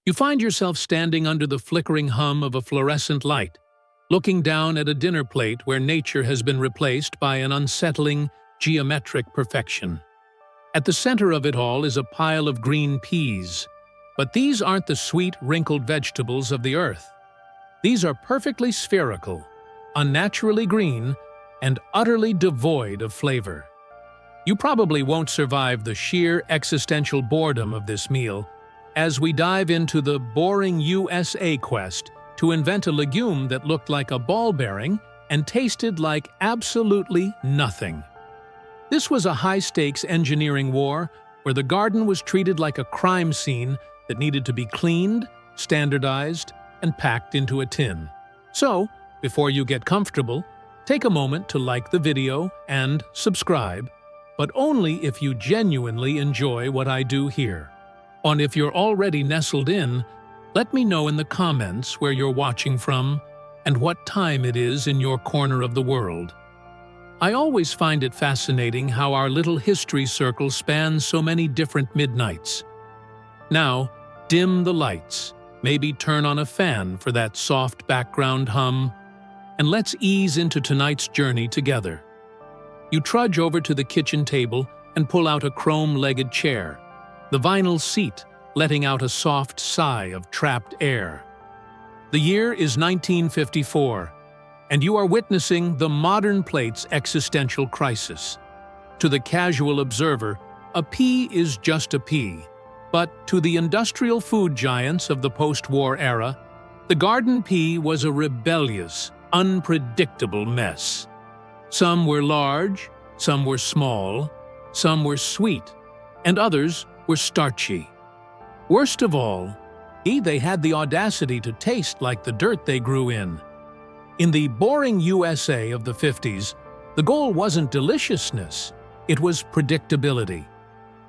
You find yourself standing under the flickering hum of a fluorescent light, looking down at a dinner plate where nature has been replaced by an unsettling, geometric perfection. At the center of it all is a pile of green peas, but these aren't the sweet, wrinkled vegetables of the earth. These are perfectly spherical, unnaturally green, and utterly devoid of flavor. You probably won't survive the sheer existential boredom of this meal as we dive into the boring USA quest to invent a legume that looked like a ball bearing and tasted like absolutely nothing. This was a high-stakes engineering war where the garden was treated like a crime scene that needed to be cleaned, standardized, and packed into a tin. So, before you get comfortable, take a moment to like the video and subscribe, but only if you genuinely enjoy what I do here. And if you're already nestled in, let me know in the comments where you're watching from and what time it is in your corner of the world. I always find it fascinating how our little history circle spans so many different midnights. Now, dim the lights, maybe turn on a fan for that soft background hum, and let's ease into tonight's journey together. You trudge over to the kitchen table and pull out a chrome-legged chair, the vinyl seat letting out a soft sigh of trapped air. The year is 1954, and you are witnessing the modern plate's existential crisis. To the casual observer, a pea is just a pea, but to the industrial food giants of the post-war era, the garden pea was a rebellious, unpredictable mess. Some were large, some were small, some were sweet, and others were starchy. Worst of all, they had the audacity to taste like the dirt they grew in. In the boring USA of the 50s, the goal wasn't deliciousness, it was predictability.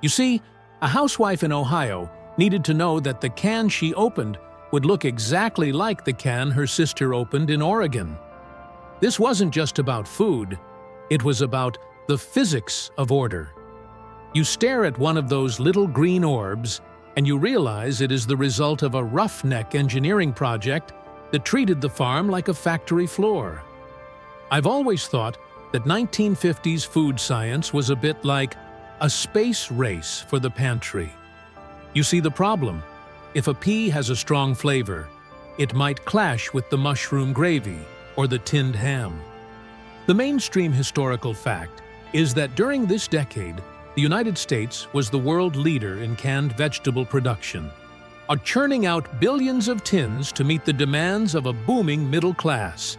You see, a housewife in Ohio needed to know that the can she opened would look exactly like the can her sister opened in Oregon. This wasn't just about food, it was about the physics of order. You stare at one of those little green orbs, and you realize it is the result of a roughneck engineering project that treated the farm like a factory floor. I've always thought that 1950s food science was a bit like a space race for the pantry. You see the problem. If a pea has a strong flavor, it might clash with the mushroom gravy or the tinned ham. The mainstream historical fact is that during this decade, the United States was the world leader in canned vegetable production, churning out billions of tins to meet the demands of a booming middle class.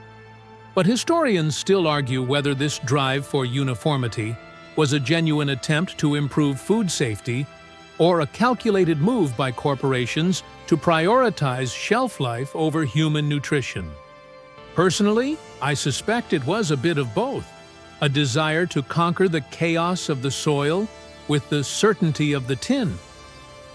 But historians still argue whether this drive for uniformity was a genuine attempt to improve food safety or a calculated move by corporations to prioritize shelf life over human nutrition. Personally, I suspect it was a bit of both, a desire to conquer the chaos of the soil with the certainty of the tin.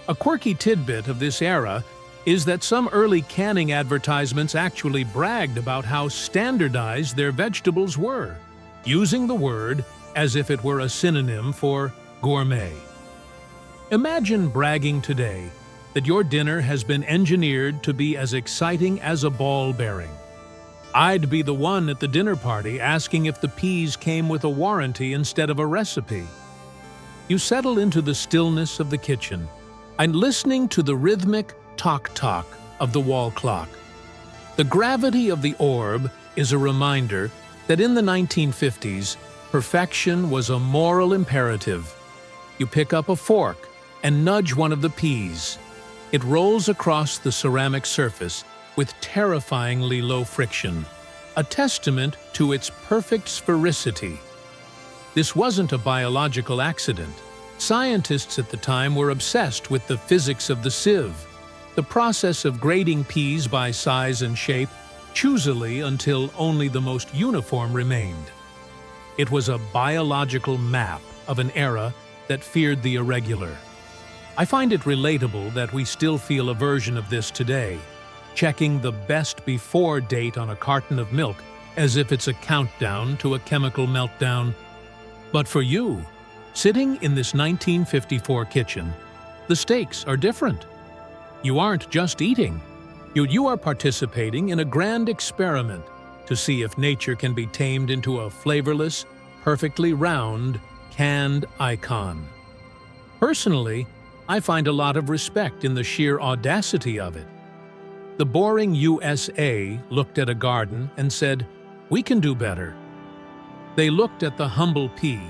A quirky tidbit of this era is that some early canning advertisements actually bragged about how standardized their vegetables were, using the word as if it were a synonym for gourmet. Imagine bragging today that your dinner has been engineered to be as exciting as a ball bearing. I'd be the one at the dinner party asking if the peas came with a warranty instead of a recipe. You settle into the stillness of the kitchen and listening to the rhythmic tock-tock of the wall clock. The gravity of the orb is a reminder that in the 1950s, perfection was a moral imperative. You pick up a fork and nudge one of the peas. It rolls across the ceramic surface with terrifyingly low friction, a testament to its perfect sphericity. This wasn't a biological accident. Scientists at the time were obsessed with the physics of the sieve, the process of grading peas by size and shape, choosily until only the most uniform remained. It was a biological map of an era that feared the irregular. I find it relatable that we still feel a version of this today, checking the best before date on a carton of milk as if it's a countdown to a chemical meltdown. But for you, sitting in this 1954 kitchen, the stakes are different. You aren't just eating. You are participating in a grand experiment to see if nature can be tamed into a flavorless, perfectly round, canned icon. Personally, I find a lot of respect in the sheer audacity of it. The boring USA looked at a garden and said, "We can do better." They looked at the humble pea,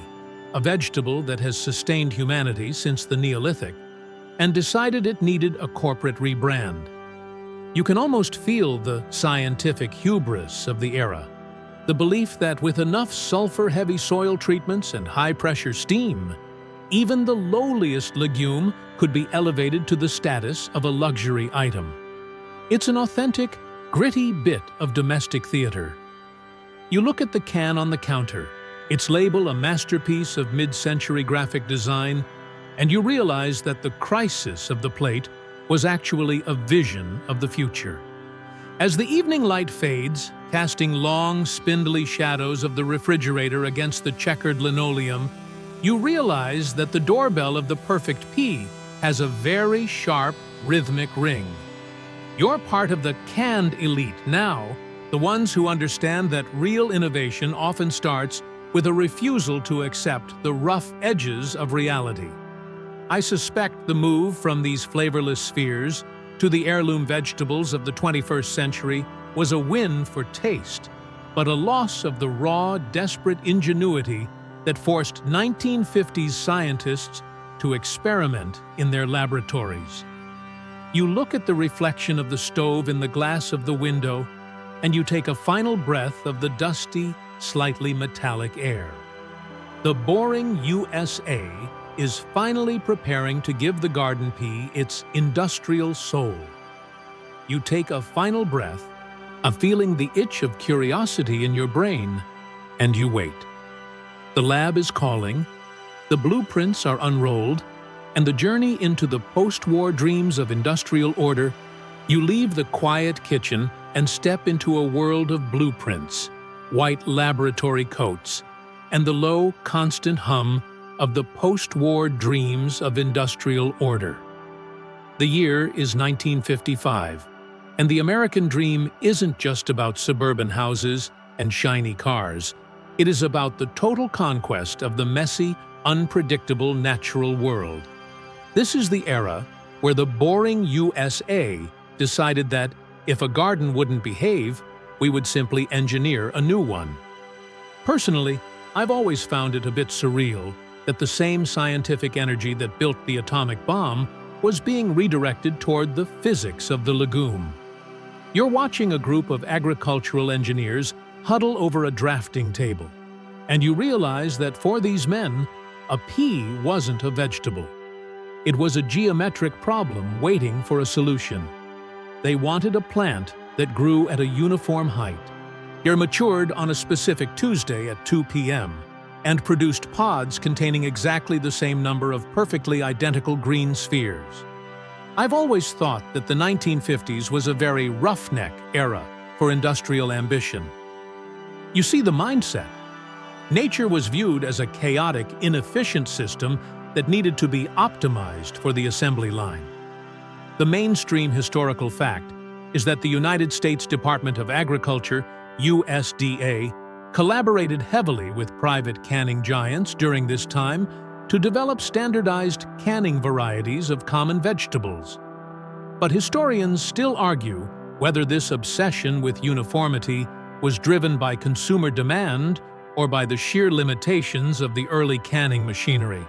a vegetable that has sustained humanity since the Neolithic, and decided it needed a corporate rebrand. You can almost feel the scientific hubris of the era, the belief that with enough sulfur-heavy soil treatments and high-pressure steam, even the lowliest legume could be elevated to the status of a luxury item. It's an authentic, gritty bit of domestic theater. You look at the can on the counter, its label a masterpiece of mid-century graphic design, and you realize that the crisis of the plate was actually a vision of the future. As the evening light fades, casting long, spindly shadows of the refrigerator against the checkered linoleum, you realize that the doorbell of the perfect pea has a very sharp, rhythmic ring. You're part of the canned elite now, the ones who understand that real innovation often starts with a refusal to accept the rough edges of reality. I suspect the move from these flavorless spheres to the heirloom vegetables of the 21st century was a win for taste, but a loss of the raw, desperate ingenuity that forced 1950s scientists to experiment in their laboratories. You look at the reflection of the stove in the glass of the window, and you take a final breath of the dusty, slightly metallic air. The boring USA is finally preparing to give the garden pea its industrial soul. You take a final breath, feeling the itch of curiosity in your brain, and you wait. The lab is calling, the blueprints are unrolled, and the journey into the post-war dreams of industrial order. You leave the quiet kitchen and step into a world of blueprints, white laboratory coats, and the low, constant hum of the post-war dreams of industrial order. The year is 1955, and the American dream isn't just about suburban houses and shiny cars. It is about the total conquest of the messy, unpredictable natural world. This is the era where the boring USA decided that if a garden wouldn't behave, we would simply engineer a new one. Personally, I've always found it a bit surreal that the same scientific energy that built the atomic bomb was being redirected toward the physics of the legume. You're watching a group of agricultural engineers huddle over a drafting table, and you realize that for these men, a pea wasn't a vegetable. It was a geometric problem waiting for a solution. They wanted a plant that grew at a uniform height, matured on a specific Tuesday at 2 p.m., and produced pods containing exactly the same number of perfectly identical green spheres. I've always thought that the 1950s was a very roughneck era for industrial ambition. You see the mindset. Nature was viewed as a chaotic, inefficient system that needed to be optimized for the assembly line. The mainstream historical fact is that the United States Department of Agriculture, USDA, collaborated heavily with private canning giants during this time to develop standardized canning varieties of common vegetables. But historians still argue whether this obsession with uniformity was driven by consumer demand or by the sheer limitations of the early canning machinery.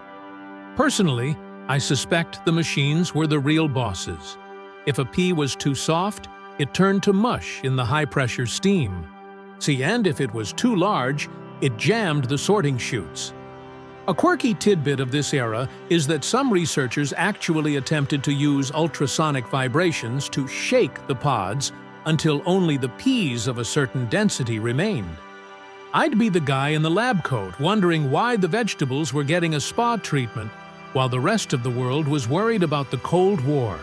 Personally, I suspect the machines were the real bosses. If a pea was too soft, it turned to mush in the high-pressure steam. And if it was too large, it jammed the sorting chutes. A quirky tidbit of this era is that some researchers actually attempted to use ultrasonic vibrations to shake the pods until only the peas of a certain density remained. I'd be the guy in the lab coat wondering why the vegetables were getting a spa treatment while the rest of the world was worried about the Cold War.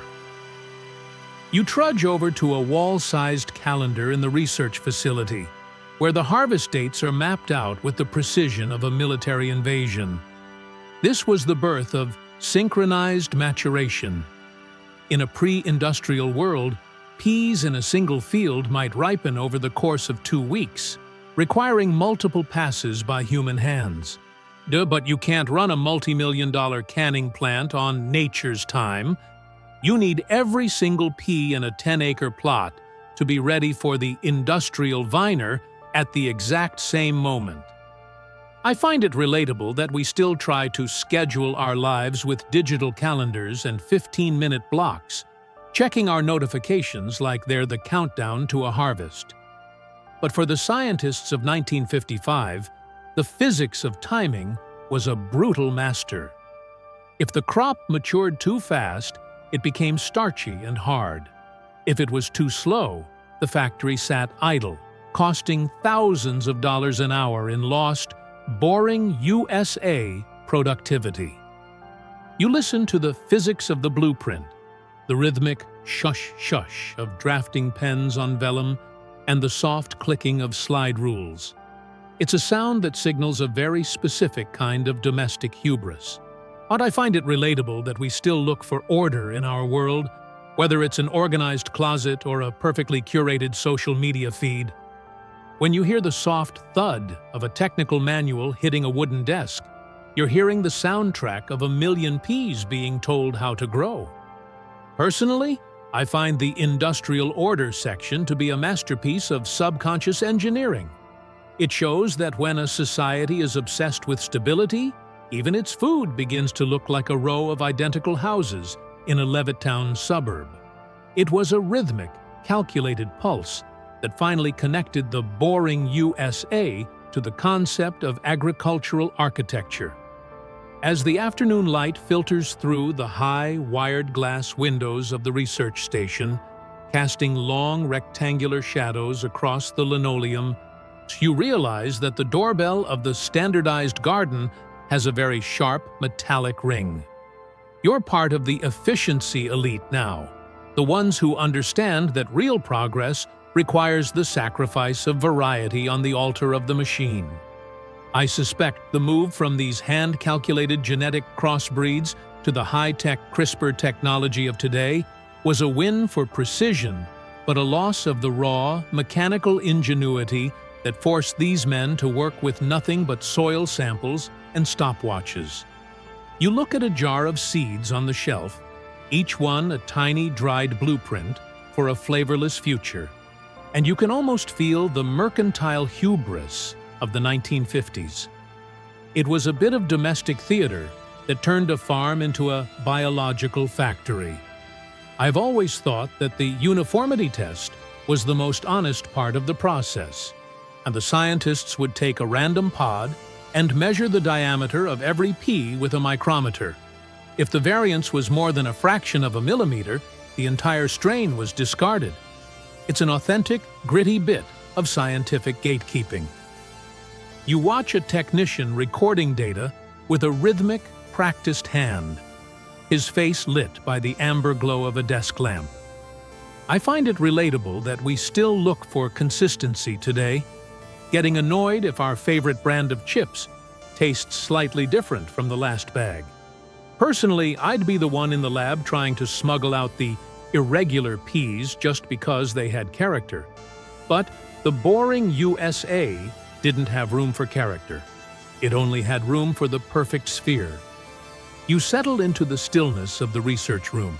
You trudge over to a wall-sized calendar in the research facility, where the harvest dates are mapped out with the precision of a military invasion. This was the birth of synchronized maturation. In a pre-industrial world, peas in a single field might ripen over the course of 2 weeks, requiring multiple passes by human hands. But you can't run a multi-million-dollar canning plant on nature's time. You need every single pea in a 10-acre plot to be ready for the industrial viner at the exact same moment. I find it relatable that we still try to schedule our lives with digital calendars and 15-minute blocks, checking our notifications like they're the countdown to a harvest. But for the scientists of 1955, the physics of timing was a brutal master. If the crop matured too fast, it became starchy and hard. If it was too slow, the factory sat idle, costing thousands of dollars an hour in lost, boring USA productivity. You listen to the physics of the blueprint, the rhythmic shush-shush of drafting pens on vellum, and the soft clicking of slide rules. It's a sound that signals a very specific kind of domestic hubris. But I find it relatable that we still look for order in our world, whether it's an organized closet or a perfectly curated social media feed. When you hear the soft thud of a technical manual hitting a wooden desk, you're hearing the soundtrack of a million peas being told how to grow. Personally, I find the industrial order section to be a masterpiece of subconscious engineering. It shows that when a society is obsessed with stability, even its food begins to look like a row of identical houses in a Levittown suburb. It was a rhythmic, calculated pulse that finally connected the boring USA to the concept of agricultural architecture. As the afternoon light filters through the high, wired glass windows of the research station, casting long rectangular shadows across the linoleum, you realize that the doorbell of the standardized garden has a very sharp, metallic ring. You're part of the efficiency elite now, the ones who understand that real progress requires the sacrifice of variety on the altar of the machine. I suspect the move from these hand-calculated genetic crossbreeds to the high-tech CRISPR technology of today was a win for precision, but a loss of the raw, mechanical ingenuity that forced these men to work with nothing but soil samples and stopwatches. You look at a jar of seeds on the shelf, each one a tiny dried blueprint for a flavorless future, and you can almost feel the mercantile hubris of the 1950s. It was a bit of domestic theater that turned a farm into a biological factory. I've always thought that the uniformity test was the most honest part of the process, and the scientists would take a random pod and measure the diameter of every pea with a micrometer. If the variance was more than a fraction of a millimeter, the entire strain was discarded. It's an authentic, gritty bit of scientific gatekeeping. You watch a technician recording data with a rhythmic, practiced hand, his face lit by the amber glow of a desk lamp. I find it relatable that we still look for consistency today, getting annoyed if our favorite brand of chips tastes slightly different from the last bag. Personally, I'd be the one in the lab trying to smuggle out the irregular peas just because they had character. But the boring USA didn't have room for character. It only had room for the perfect sphere. You settled into the stillness of the research room,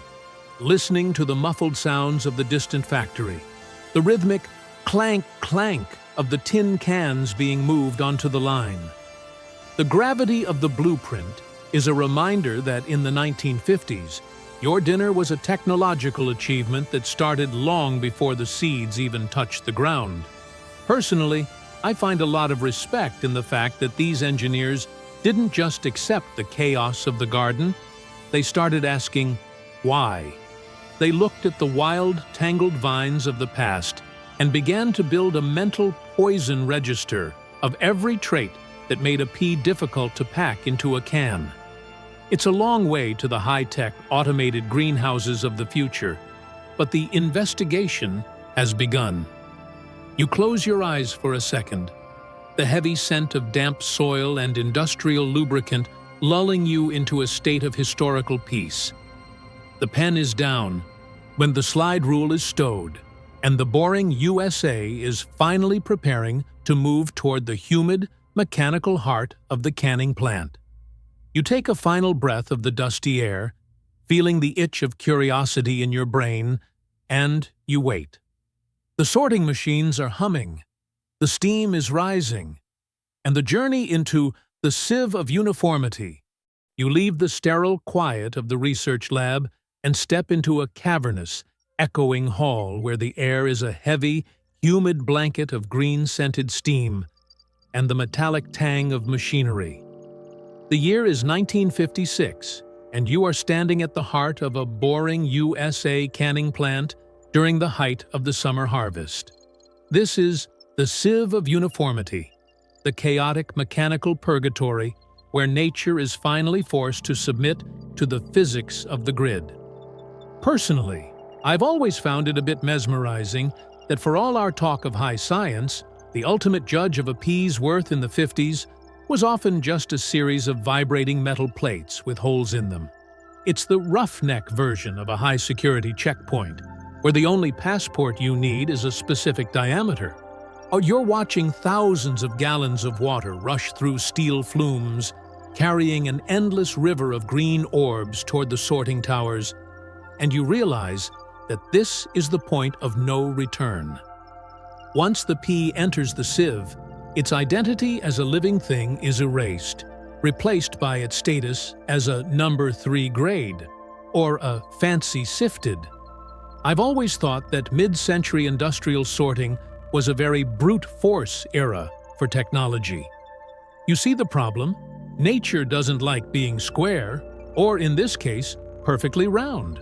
listening to the muffled sounds of the distant factory, the rhythmic clank-clank of the tin cans being moved onto the line. The gravity of the blueprint is a reminder that in the 1950s, your dinner was a technological achievement that started long before the seeds even touched the ground. Personally, I find a lot of respect in the fact that these engineers didn't just accept the chaos of the garden, they started asking, why? They looked at the wild, tangled vines of the past and began to build a mental poison register of every trait that made a pea difficult to pack into a can. It's a long way to the high-tech, automated greenhouses of the future, but the investigation has begun. You close your eyes for a second, the heavy scent of damp soil and industrial lubricant lulling you into a state of historical peace. The pen is down, when the slide rule is stowed, and the boring USA is finally preparing to move toward the humid, mechanical heart of the canning plant. You take a final breath of the dusty air, feeling the itch of curiosity in your brain, and you wait. The sorting machines are humming, the steam is rising, and the journey into the sieve of uniformity. You leave the sterile quiet of the research lab and step into a cavernous, echoing hall where the air is a heavy, humid blanket of green-scented steam and the metallic tang of machinery. The year is 1956, and you are standing at the heart of a boring USA canning plant during the height of the summer harvest. This is the sieve of uniformity, the chaotic mechanical purgatory where nature is finally forced to submit to the physics of the grid. Personally, I've always found it a bit mesmerizing that for all our talk of high science, the ultimate judge of a pea's worth in the 50s was often just a series of vibrating metal plates with holes in them. It's the roughneck version of a high-security checkpoint, where the only passport you need is a specific diameter. Or you're watching thousands of gallons of water rush through steel flumes, carrying an endless river of green orbs toward the sorting towers, and you realize that this is the point of no return. Once the pea enters the sieve, its identity as a living thing is erased, replaced by its status as a number 3 grade, or a fancy sifted. I've always thought that mid-century industrial sorting was a very brute force era for technology. You see the problem? Nature doesn't like being square, or in this case, perfectly round.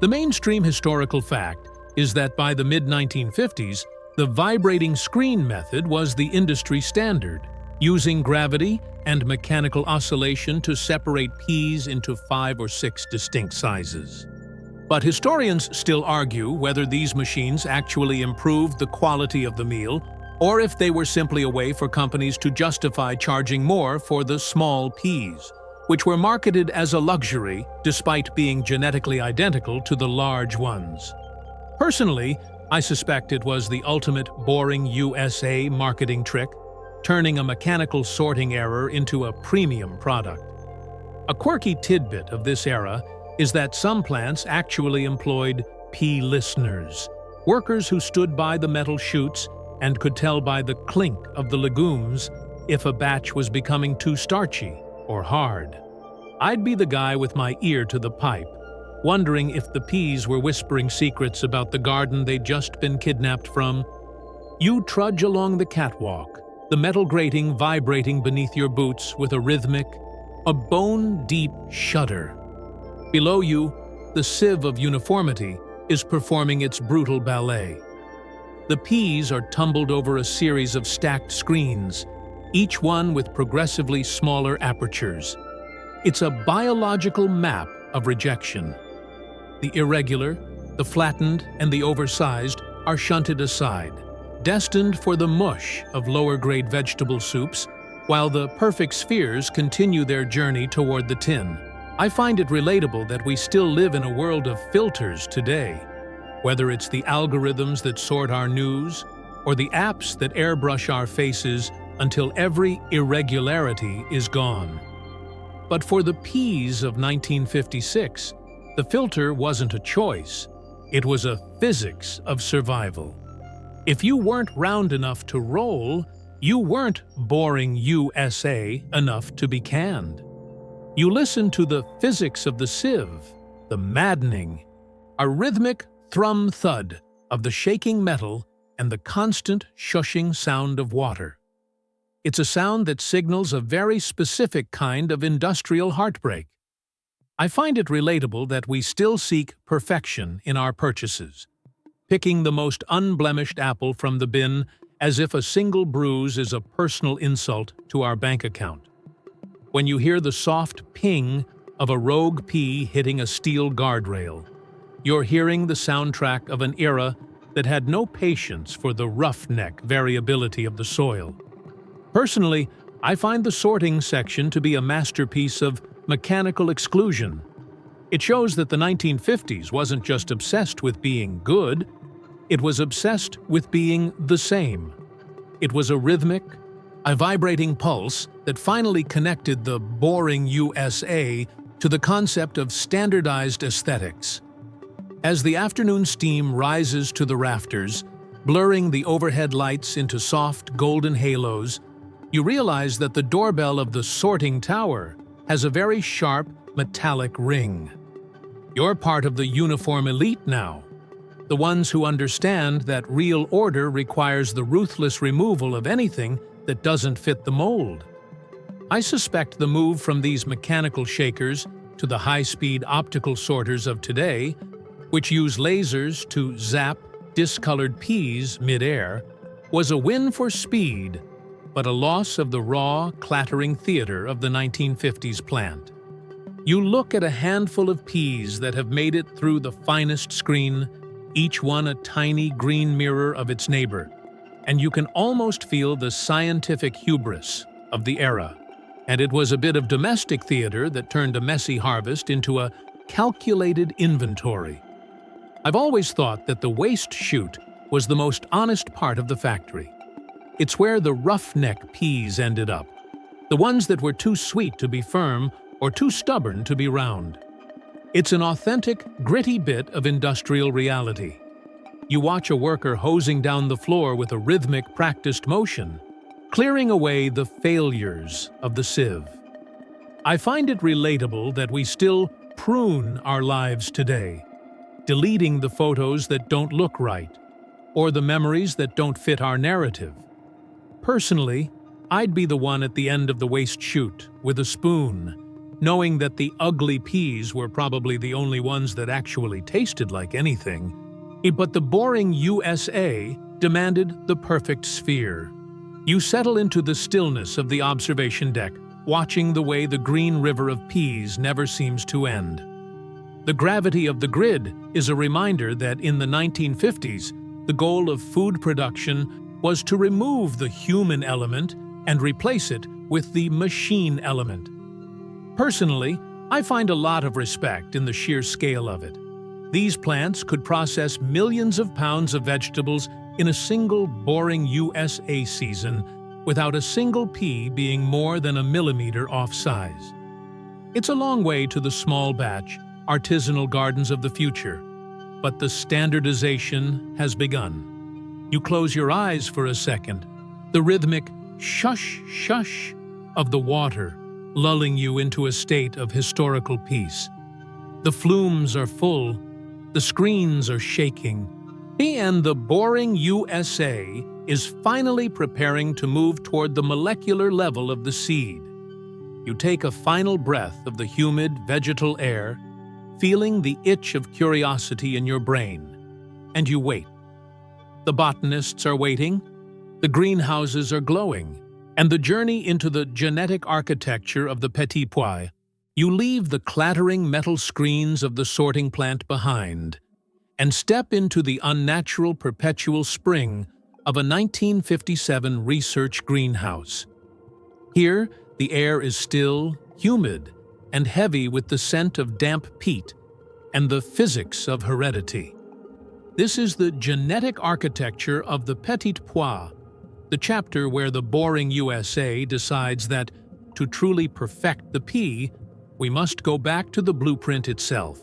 The mainstream historical fact is that by the mid-1950s, the vibrating screen method was the industry standard, using gravity and mechanical oscillation to separate peas into 5 or 6 distinct sizes. But historians still argue whether these machines actually improved the quality of the meal, or if they were simply a way for companies to justify charging more for the small peas, which were marketed as a luxury despite being genetically identical to the large ones. Personally, I suspect it was the ultimate boring USA marketing trick, turning a mechanical sorting error into a premium product. A quirky tidbit of this era is that some plants actually employed pea listeners, workers who stood by the metal chutes and could tell by the clink of the legumes if a batch was becoming too starchy or hard. I'd be the guy with my ear to the pipe, wondering if the peas were whispering secrets about the garden they'd just been kidnapped from. You trudge along the catwalk, the metal grating vibrating beneath your boots with a rhythmic, a bone-deep shudder. Below you, the sieve of uniformity is performing its brutal ballet. The peas are tumbled over a series of stacked screens, each one with progressively smaller apertures. It's a biological map of rejection. The irregular, the flattened, and the oversized are shunted aside, destined for the mush of lower-grade vegetable soups, while the perfect spheres continue their journey toward the tin. I find it relatable that we still live in a world of filters today, whether it's the algorithms that sort our news or the apps that airbrush our faces until every irregularity is gone. But for the peas of 1956, the filter wasn't a choice, it was a physics of survival. If you weren't round enough to roll, you weren't boring USA enough to be canned. You listen to the physics of the sieve, the maddening, a rhythmic thrum-thud of the shaking metal and the constant shushing sound of water. It's a sound that signals a very specific kind of industrial heartbreak. I find it relatable that we still seek perfection in our purchases, picking the most unblemished apple from the bin as if a single bruise is a personal insult to our bank account. When you hear the soft ping of a rogue pea hitting a steel guardrail, you're hearing the soundtrack of an era that had no patience for the roughneck variability of the soil. Personally, I find the sorting section to be a masterpiece of mechanical exclusion. It shows that the 1950s wasn't just obsessed with being good, it was obsessed with being the same. It was a rhythmic, a vibrating pulse that finally connected the boring USA to the concept of standardized aesthetics. As the afternoon steam rises to the rafters, blurring the overhead lights into soft golden halos, you realize that the doorbell of the sorting tower has a very sharp, metallic ring. You're part of the uniform elite now, the ones who understand that real order requires the ruthless removal of anything that doesn't fit the mold. I suspect the move from these mechanical shakers to the high-speed optical sorters of today, which use lasers to zap discolored peas mid-air, was a win for speed, but a loss of the raw, clattering theater of the 1950s plant. You look at a handful of peas that have made it through the finest screen, each one a tiny green mirror of its neighbor, and you can almost feel the scientific hubris of the era. And it was a bit of domestic theater that turned a messy harvest into a calculated inventory. I've always thought that the waste chute was the most honest part of the factory. It's where the roughneck peas ended up, the ones that were too sweet to be firm or too stubborn to be round. It's an authentic, gritty bit of industrial reality. You watch a worker hosing down the floor with a rhythmic, practiced motion, clearing away the failures of the sieve. I find it relatable that we still prune our lives today, deleting the photos that don't look right, or the memories that don't fit our narrative. Personally, I'd be the one at the end of the waste chute with a spoon, knowing that the ugly peas were probably the only ones that actually tasted like anything. But the boring USA demanded the perfect sphere. You settle into the stillness of the observation deck, watching the way the green river of peas never seems to end. The gravity of the grid is a reminder that in the 1950s, the goal of food production was to remove the human element and replace it with the machine element. Personally, I find a lot of respect in the sheer scale of it. These plants could process millions of pounds of vegetables in a single boring USA season without a single pea being more than a millimeter off size. It's a long way to the small batch, artisanal gardens of the future, but the standardization has begun. You close your eyes for a second, the rhythmic shush shush of the water lulling you into a state of historical peace. The flumes are full, the screens are shaking, and the boring USA is finally preparing to move toward the molecular level of the seed. You take a final breath of the humid vegetal air, feeling the itch of curiosity in your brain, and you wait. The botanists are waiting, the greenhouses are glowing, and the journey into the genetic architecture of the petit pois. You leave the clattering metal screens of the sorting plant behind and step into the unnatural perpetual spring of a 1957 research greenhouse. Here, the air is still, humid, and heavy with the scent of damp peat and the physics of heredity. This is the genetic architecture of the petit pois, the chapter where the boring USA decides that, to truly perfect the pea, we must go back to the blueprint itself.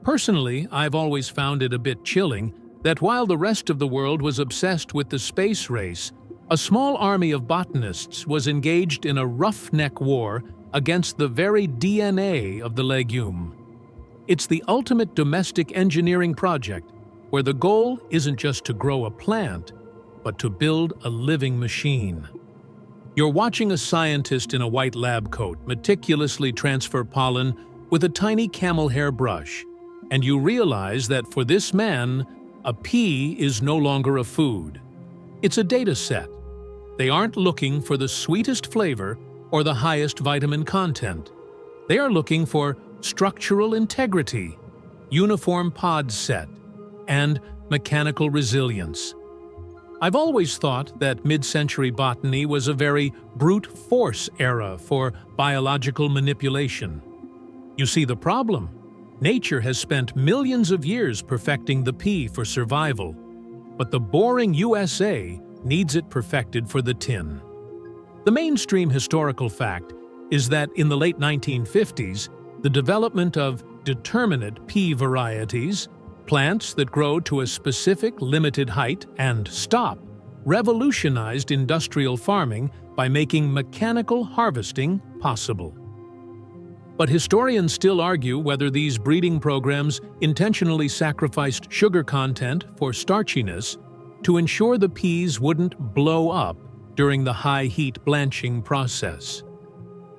Personally, I've always found it a bit chilling that while the rest of the world was obsessed with the space race, a small army of botanists was engaged in a roughneck war against the very DNA of the legume. It's the ultimate domestic engineering project, where the goal isn't just to grow a plant, but to build a living machine. You're watching a scientist in a white lab coat meticulously transfer pollen with a tiny camel hair brush, and you realize that for this man, a pea is no longer a food. It's a data set. They aren't looking for the sweetest flavor or the highest vitamin content. They are looking for structural integrity, uniform pod set, and mechanical resilience. I've always thought that mid-century botany was a very brute force era for biological manipulation. You see the problem? Nature has spent millions of years perfecting the pea for survival, but the boring USA needs it perfected for the tin. The mainstream historical fact is that in the late 1950s, the development of determinate pea varieties, plants that grow to a specific limited height and stop, revolutionized industrial farming by making mechanical harvesting possible. But historians still argue whether these breeding programs intentionally sacrificed sugar content for starchiness to ensure the peas wouldn't blow up during the high-heat blanching process.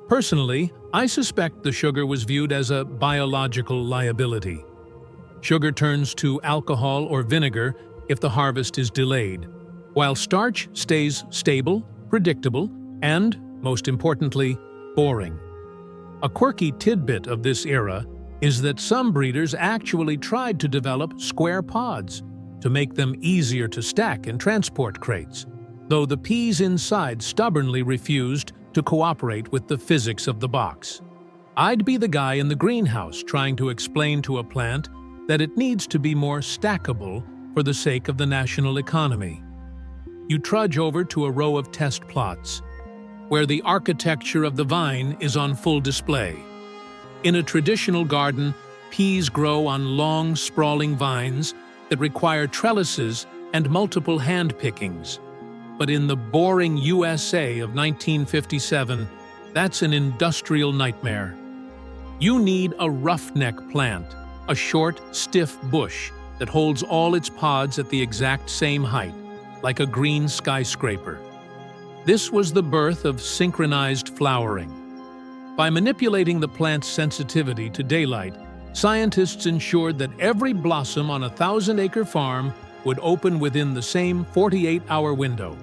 Personally, I suspect the sugar was viewed as a biological liability. Sugar turns to alcohol or vinegar if the harvest is delayed, while starch stays stable, predictable, and, most importantly, boring. A quirky tidbit of this era is that some breeders actually tried to develop square pods to make them easier to stack in transport crates, though the peas inside stubbornly refused to cooperate with the physics of the box. I'd be the guy in the greenhouse trying to explain to a plant that it needs to be more stackable for the sake of the national economy. You trudge over to a row of test plots, where the architecture of the vine is on full display. In a traditional garden, peas grow on long, sprawling vines that require trellises and multiple hand pickings. But in the boring USA of 1957, that's an industrial nightmare. You need a roughneck plant, a short, stiff bush that holds all its pods at the exact same height, like a green skyscraper. This was the birth of synchronized flowering. By manipulating the plant's sensitivity to daylight, scientists ensured that every blossom on a 1,000-acre farm would open within the same 48-hour window.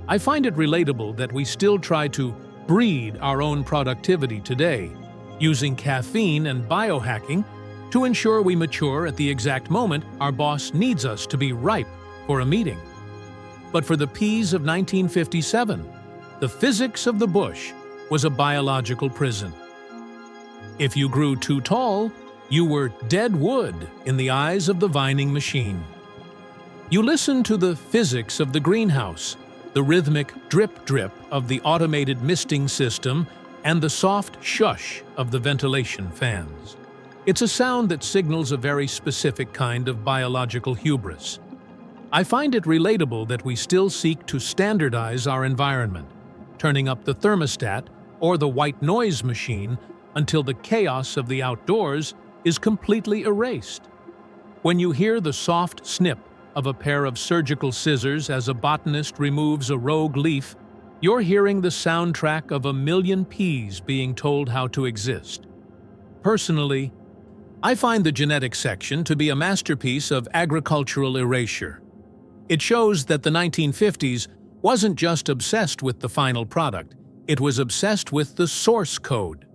I find it relatable that we still try to breed our own productivity today, using caffeine and biohacking to ensure we mature at the exact moment our boss needs us to be ripe for a meeting. But for the peas of 1957, the physics of the bush was a biological prison. If you grew too tall, you were dead wood in the eyes of the vining machine. You listen to the physics of the greenhouse, the rhythmic drip-drip of the automated misting system, and the soft shush of the ventilation fans. It's a sound that signals a very specific kind of biological hubris. I find it relatable that we still seek to standardize our environment, turning up the thermostat or the white noise machine until the chaos of the outdoors is completely erased. When you hear the soft snip of a pair of surgical scissors as a botanist removes a rogue leaf, you're hearing the soundtrack of a million peas being told how to exist. Personally, I find the genetics section to be a masterpiece of agricultural erasure. It shows that the 1950s wasn't just obsessed with the final product, it was obsessed with the source code.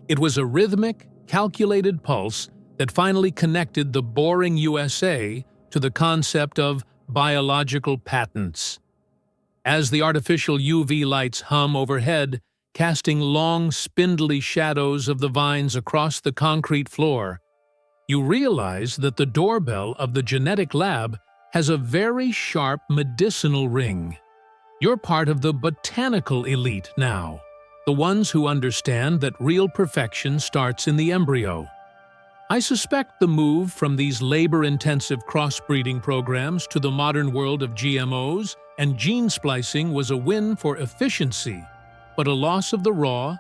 It was a rhythmic, calculated pulse that finally connected the boring USA to the concept of biological patents. As the artificial UV lights hum overhead, casting long, spindly shadows of the vines across the concrete floor, you realize that the doorbell of the genetic lab has a very sharp medicinal ring. You're part of the botanical elite now, the ones who understand that real perfection starts in the embryo. I suspect the move from these labor-intensive crossbreeding programs to the modern world of GMOs and gene splicing was a win for efficiency, but a loss of the raw,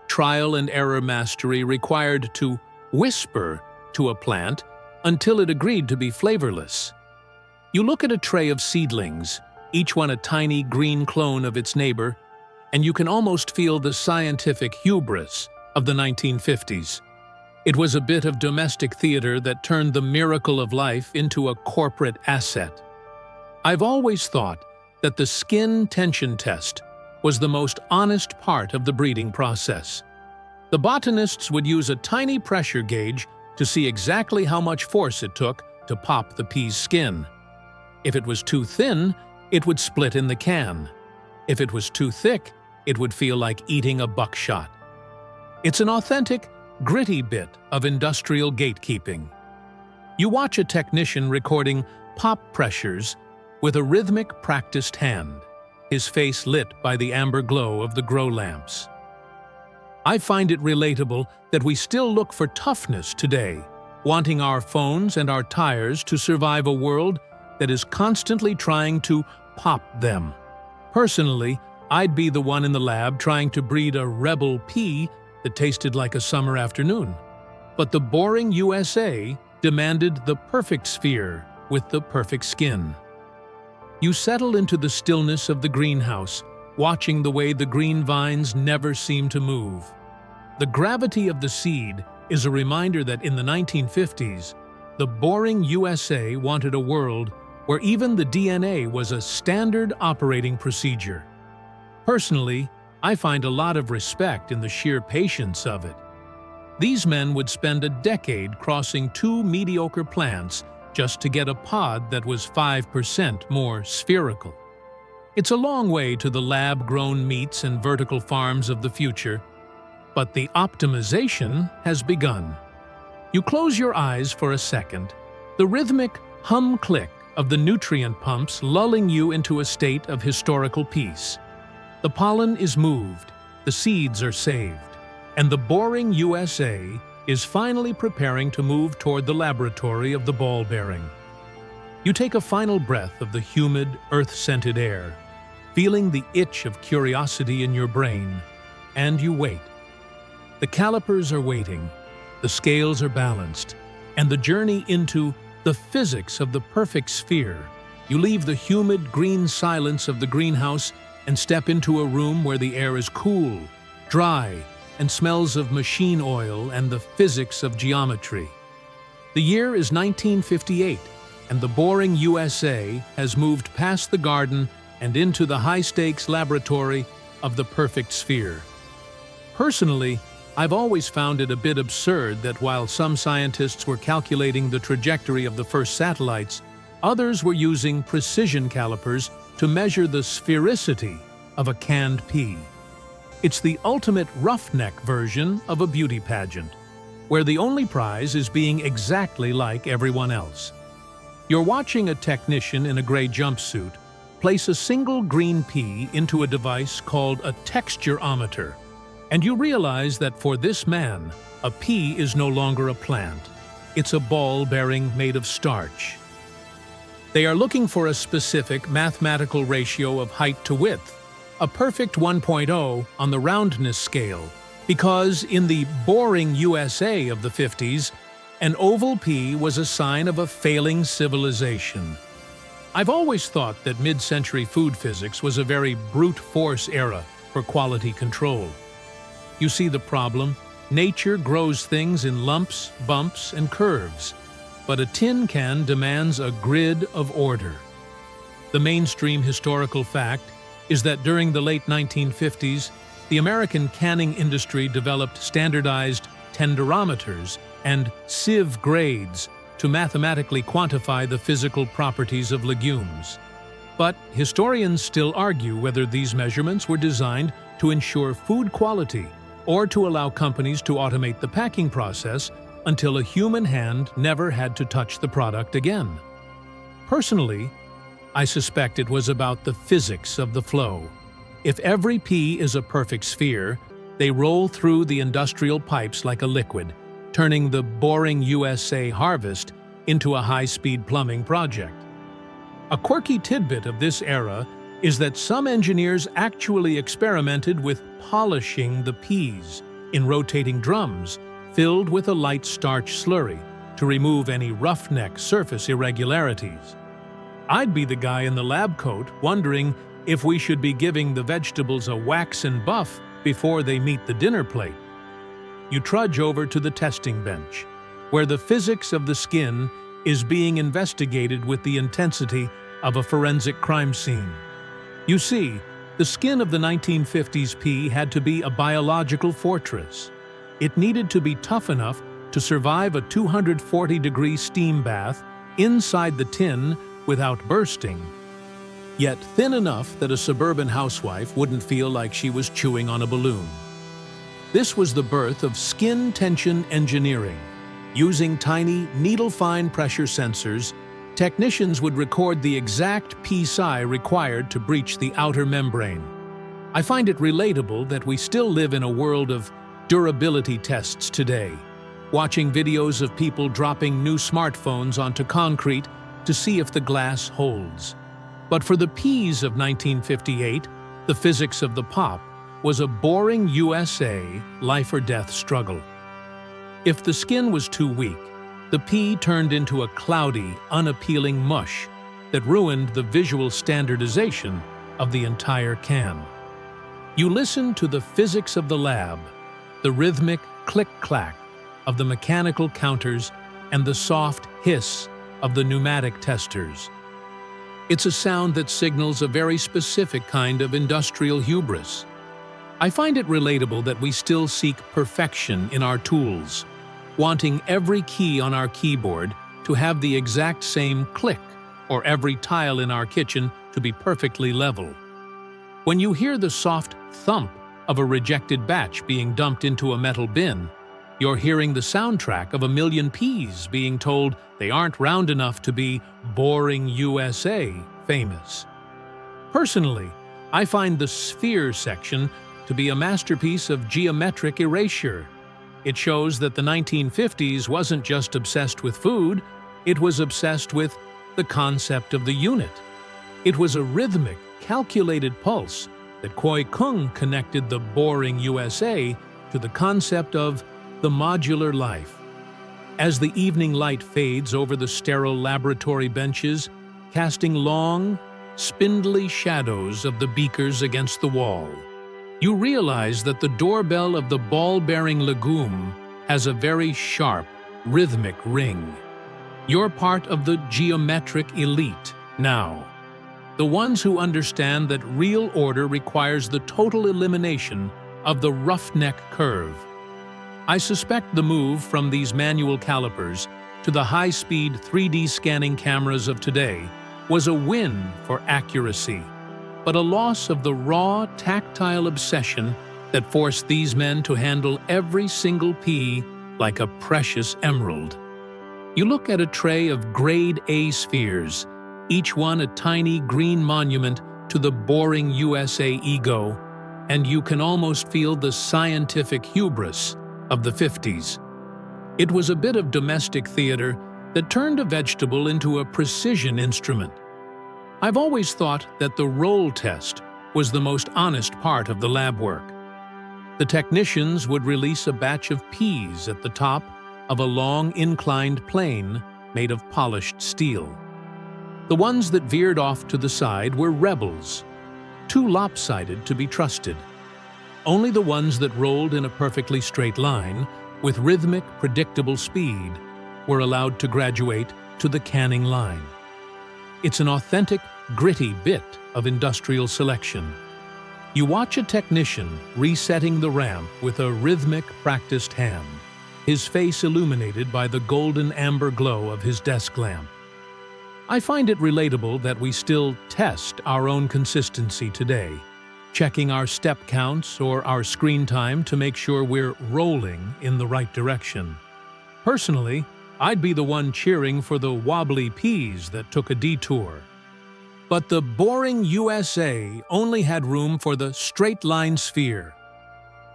trial-and-error mastery required to whisper to a plant until it agreed to be flavorless. You look at a tray of seedlings, each one a tiny green clone of its neighbor, and you can almost feel the scientific hubris of the 1950s. It was a bit of domestic theater that turned the miracle of life into a corporate asset. I've always thought that the skin tension test was the most honest part of the breeding process. The botanists would use a tiny pressure gauge to see exactly how much force it took to pop the pea's skin. If it was too thin, it would split in the can. If it was too thick, it would feel like eating a buckshot. It's an authentic, gritty bit of industrial gatekeeping. You watch a technician recording pop pressures with a rhythmic, practiced hand, his face lit by the amber glow of the grow lamps. I find it relatable that we still look for toughness today, wanting our phones and our tires to survive a world that is constantly trying to pop them. Personally, I'd be the one in the lab trying to breed a rebel pea that tasted like a summer afternoon. But the boring USA demanded the perfect sphere with the perfect skin. You settle into the stillness of the greenhouse, watching the way the green vines never seem to move. The gravity of the seed is a reminder that in the 1950s, the boring USA wanted a world where even the DNA was a standard operating procedure. Personally, I find a lot of respect in the sheer patience of it. These men would spend a decade crossing two mediocre plants just to get a pod that was 5% more spherical. It's a long way to the lab-grown meats and vertical farms of the future, but the optimization has begun. You close your eyes for a second, the rhythmic hum-click of the nutrient pumps lulling you into a state of historical peace. The pollen is moved, the seeds are saved, and the boring USA is finally preparing to move toward the laboratory of the ball bearing. You take a final breath of the humid, earth-scented air, feeling the itch of curiosity in your brain, and you wait. The calipers are waiting, the scales are balanced, and the journey into the physics of the perfect sphere. You leave the humid, green silence of the greenhouse and step into a room where the air is cool, dry, and smells of machine oil and the physics of geometry. The year is 1958, and the boring USA has moved past the garden and into the high-stakes laboratory of the perfect sphere. Personally, I've always found it a bit absurd that while some scientists were calculating the trajectory of the first satellites, others were using precision calipers to measure the sphericity of a canned pea. It's the ultimate roughneck version of a beauty pageant, where the only prize is being exactly like everyone else. You're watching a technician in a gray jumpsuit place a single green pea into a device called a textureometer, and you realize that for this man, a pea is no longer a plant. It's a ball bearing made of starch. They are looking for a specific mathematical ratio of height to width, a perfect 1.0 on the roundness scale, because in the boring USA of the 50s, an oval pea was a sign of a failing civilization. I've always thought that mid-century food physics was a very brute force era for quality control. You see the problem? Nature grows things in lumps, bumps, and curves, but a tin can demands a grid of order. The mainstream historical fact is that during the late 1950s, the American canning industry developed standardized tenderometers and sieve grades to mathematically quantify the physical properties of legumes. But historians still argue whether these measurements were designed to ensure food quality or to allow companies to automate the packing process until a human hand never had to touch the product again. Personally, I suspect it was about the physics of the flow. If every pea is a perfect sphere, they roll through the industrial pipes like a liquid, turning the boring USA harvest into a high-speed plumbing project. A quirky tidbit of this era is that some engineers actually experimented with polishing the peas in rotating drums filled with a light starch slurry to remove any roughneck surface irregularities. I'd be the guy in the lab coat wondering if we should be giving the vegetables a waxen buff before they meet the dinner plate. You trudge over to the testing bench, where the physics of the skin is being investigated with the intensity of a forensic crime scene. You see, the skin of the 1950s pea had to be a biological fortress. It needed to be tough enough to survive a 240-degree steam bath inside the tin without bursting, yet thin enough that a suburban housewife wouldn't feel like she was chewing on a balloon. This was the birth of skin tension engineering. Using tiny, needle-fine pressure sensors, technicians would record the exact psi required to breach the outer membrane. I find it relatable that we still live in a world of durability tests today, watching videos of people dropping new smartphones onto concrete to see if the glass holds. But for the Ps of 1958, the physics of the pop was a boring USA life-or-death struggle. If the skin was too weak, the P turned into a cloudy, unappealing mush that ruined the visual standardization of the entire can. You listen to the physics of the lab, the rhythmic click-clack of the mechanical counters and the soft hiss of the pneumatic testers. It's a sound that signals a very specific kind of industrial hubris. I find it relatable that we still seek perfection in our tools, wanting every key on our keyboard to have the exact same click, or every tile in our kitchen to be perfectly level. When you hear the soft thump of a rejected batch being dumped into a metal bin, you're hearing the soundtrack of a million Ps being told they aren't round enough to be boring USA famous. Personally, I find the sphere section to be a masterpiece of geometric erasure. It shows that the 1950s wasn't just obsessed with food, it was obsessed with the concept of the unit. It was a rhythmic, calculated pulse that Koi Kung connected the boring USA to the concept of the modular life. As the evening light fades over the sterile laboratory benches, casting long, spindly shadows of the beakers against the wall, you realize that the doorbell of the ball-bearing legume has a very sharp, rhythmic ring. You're part of the geometric elite now. The ones who understand that real order requires the total elimination of the roughneck curve. I suspect the move from these manual calipers to the high-speed 3D scanning cameras of today was a win for accuracy, but a loss of the raw, tactile obsession that forced these men to handle every single P like a precious emerald. You look at a tray of grade A spheres, each one a tiny green monument to the boring USA ego, and you can almost feel the scientific hubris of the 50s. It was a bit of domestic theater that turned a vegetable into a precision instrument. I've always thought that the roll test was the most honest part of the lab work. The technicians would release a batch of peas at the top of a long inclined plane made of polished steel. The ones that veered off to the side were rebels, too lopsided to be trusted. Only the ones that rolled in a perfectly straight line, with rhythmic, predictable speed, were allowed to graduate to the canning line. It's an authentic, gritty bit of industrial selection. You watch a technician resetting the ramp with a rhythmic, practiced hand, his face illuminated by the golden amber glow of his desk lamp. I find it relatable that we still test our own consistency today, checking our step counts or our screen time to make sure we're rolling in the right direction. Personally, I'd be the one cheering for the wobbly peas that took a detour. But the boring USA only had room for the straight-line sphere.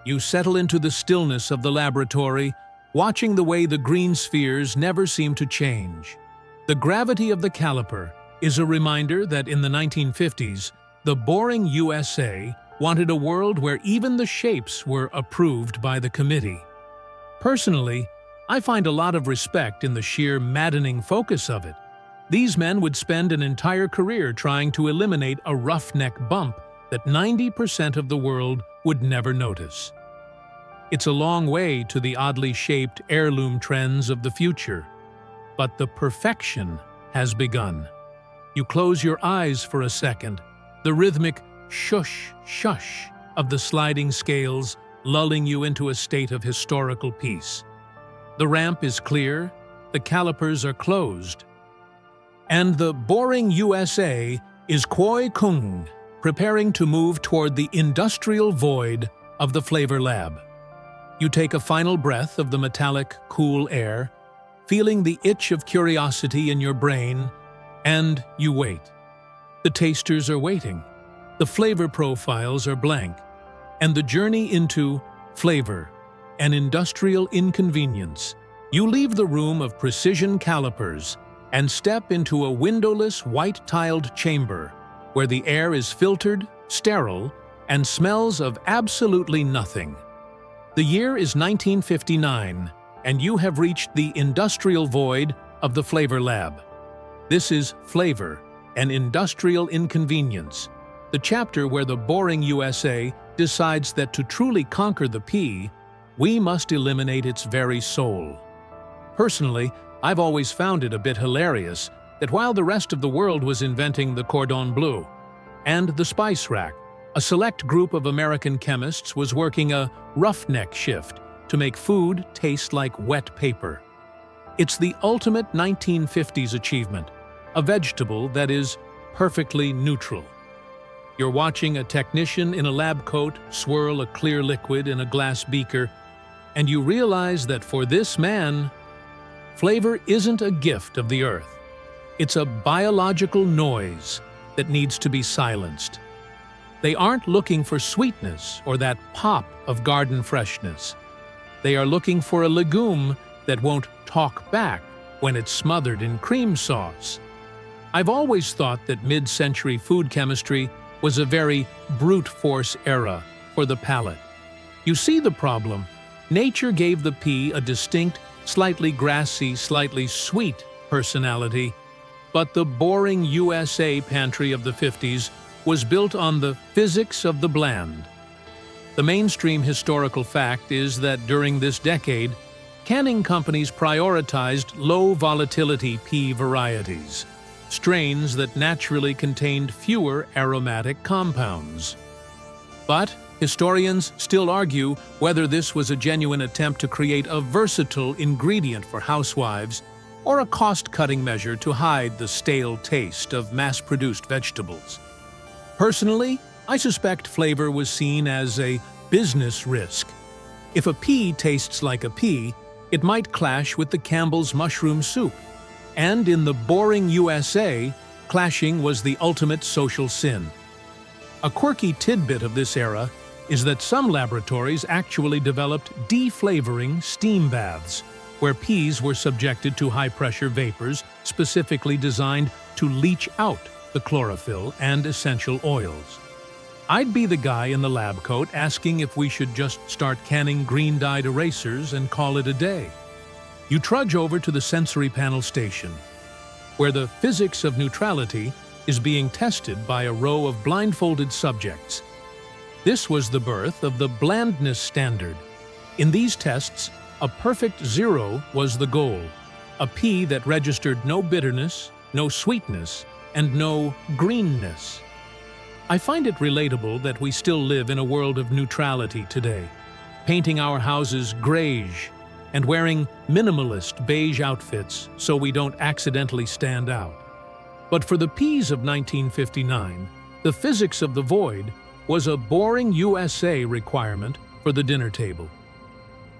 You settle into the stillness of the laboratory, watching the way the green spheres never seem to change. The gravity of the caliper is a reminder that in the 1950s, the boring USA wanted a world where even the shapes were approved by the committee. Personally, I find a lot of respect in the sheer maddening focus of it. These men would spend an entire career trying to eliminate a roughneck bump that 90% of the world would never notice. It's a long way to the oddly shaped heirloom trends of the future, but the perfection has begun. You close your eyes for a second, the rhythmic shush, shush of the sliding scales lulling you into a state of historical peace. The ramp is clear, the calipers are closed, and the boring USA is Koi Kung, preparing to move toward the industrial void of the flavor lab. You take a final breath of the metallic, cool air, feeling the itch of curiosity in your brain, and you wait. The tasters are waiting. The flavor profiles are blank, and the journey into flavor, an industrial inconvenience. You leave the room of precision calipers and step into a windowless, white-tiled chamber where the air is filtered, sterile, and smells of absolutely nothing. The year is 1959, and you have reached the industrial void of the flavor lab. This is Flavor, an industrial inconvenience, the chapter where the boring USA decides that to truly conquer the pea, we must eliminate its very soul. Personally, I've always found it a bit hilarious that while the rest of the world was inventing the cordon bleu and the spice rack, a select group of American chemists was working a roughneck shift to make food taste like wet paper. It's the ultimate 1950s achievement, a vegetable that is perfectly neutral. You're watching a technician in a lab coat swirl a clear liquid in a glass beaker, and you realize that for this man, flavor isn't a gift of the earth. It's a biological noise that needs to be silenced. They aren't looking for sweetness or that pop of garden freshness. They are looking for a legume that won't talk back when it's smothered in cream sauce. I've always thought that mid-century food chemistry was a very brute force era for the palate. You see the problem. Nature gave the pea a distinct, slightly grassy, slightly sweet personality, but the boring USA pantry of the 50s was built on the physics of the bland. The mainstream historical fact is that during this decade, canning companies prioritized low-volatility pea varieties, strains that naturally contained fewer aromatic compounds. But historians still argue whether this was a genuine attempt to create a versatile ingredient for housewives or a cost-cutting measure to hide the stale taste of mass-produced vegetables. Personally, I suspect flavor was seen as a business risk. If a pea tastes like a pea, it might clash with the Campbell's mushroom soup. And in the boring USA, clashing was the ultimate social sin. A quirky tidbit of this era is that some laboratories actually developed deflavoring steam baths, where peas were subjected to high-pressure vapors specifically designed to leach out the chlorophyll and essential oils. I'd be the guy in the lab coat asking if we should just start canning green-dyed erasers and call it a day. You trudge over to the sensory panel station, where the physics of neutrality is being tested by a row of blindfolded subjects. This was the birth of the blandness standard. In these tests, a perfect 0 was the goal, a pea that registered no bitterness, no sweetness, and no greenness. I find it relatable that we still live in a world of neutrality today, painting our houses grayish and wearing minimalist beige outfits so we don't accidentally stand out. But for the peas of 1959, the physics of the void was a boring USA requirement for the dinner table.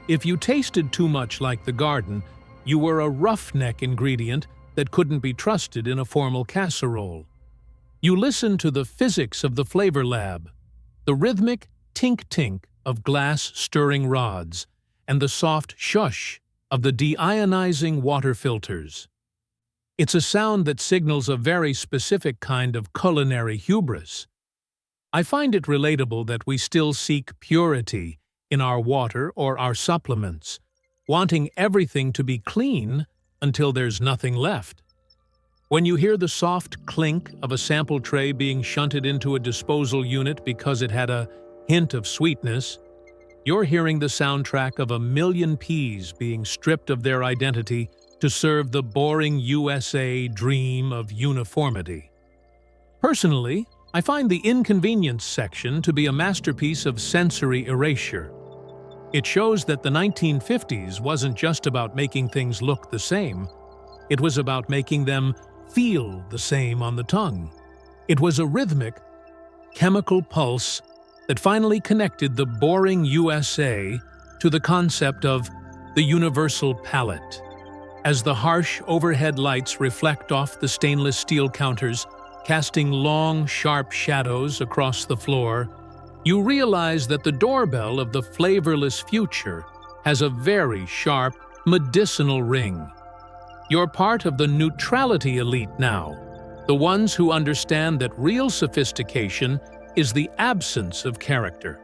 If you tasted too much like the garden, you were a roughneck ingredient that couldn't be trusted in a formal casserole. You listen to the physics of the flavor lab, the rhythmic tink-tink of glass stirring rods, and the soft shush of the deionizing water filters. It's a sound that signals a very specific kind of culinary hubris. I find it relatable that we still seek purity in our water or our supplements, wanting everything to be clean until there's nothing left. When you hear the soft clink of a sample tray being shunted into a disposal unit because it had a hint of sweetness, you're hearing the soundtrack of a million peas being stripped of their identity to serve the boring USA dream of uniformity. Personally, I find the inconvenience section to be a masterpiece of sensory erasure. It shows that the 1950s wasn't just about making things look the same. It was about making them feel the same on the tongue. It was a rhythmic, chemical pulse that finally connected the boring USA to the concept of the universal palette. As the harsh overhead lights reflect off the stainless steel counters, casting long, sharp shadows across the floor, you realize that the doorbell of the flavorless future has a very sharp, medicinal ring. You're part of the neutrality elite now, the ones who understand that real sophistication is the absence of character.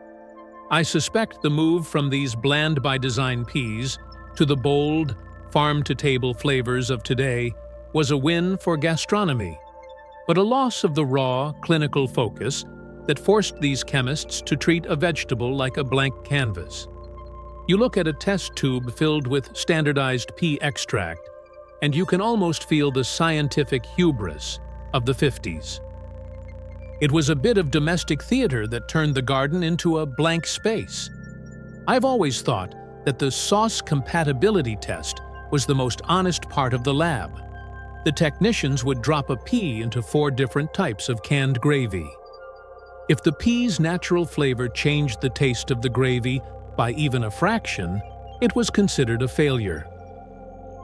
I suspect the move from these bland-by-design peas to the bold, farm-to-table flavors of today was a win for gastronomy, but a loss of the raw, clinical focus that forced these chemists to treat a vegetable like a blank canvas. You look at a test tube filled with standardized pea extract, and you can almost feel the scientific hubris of the 50s. It was a bit of domestic theater that turned the garden into a blank space. I've always thought that the sauce compatibility test was the most honest part of the lab. The technicians would drop a pea into 4 different types of canned gravy. If the pea's natural flavor changed the taste of the gravy by even a fraction, it was considered a failure.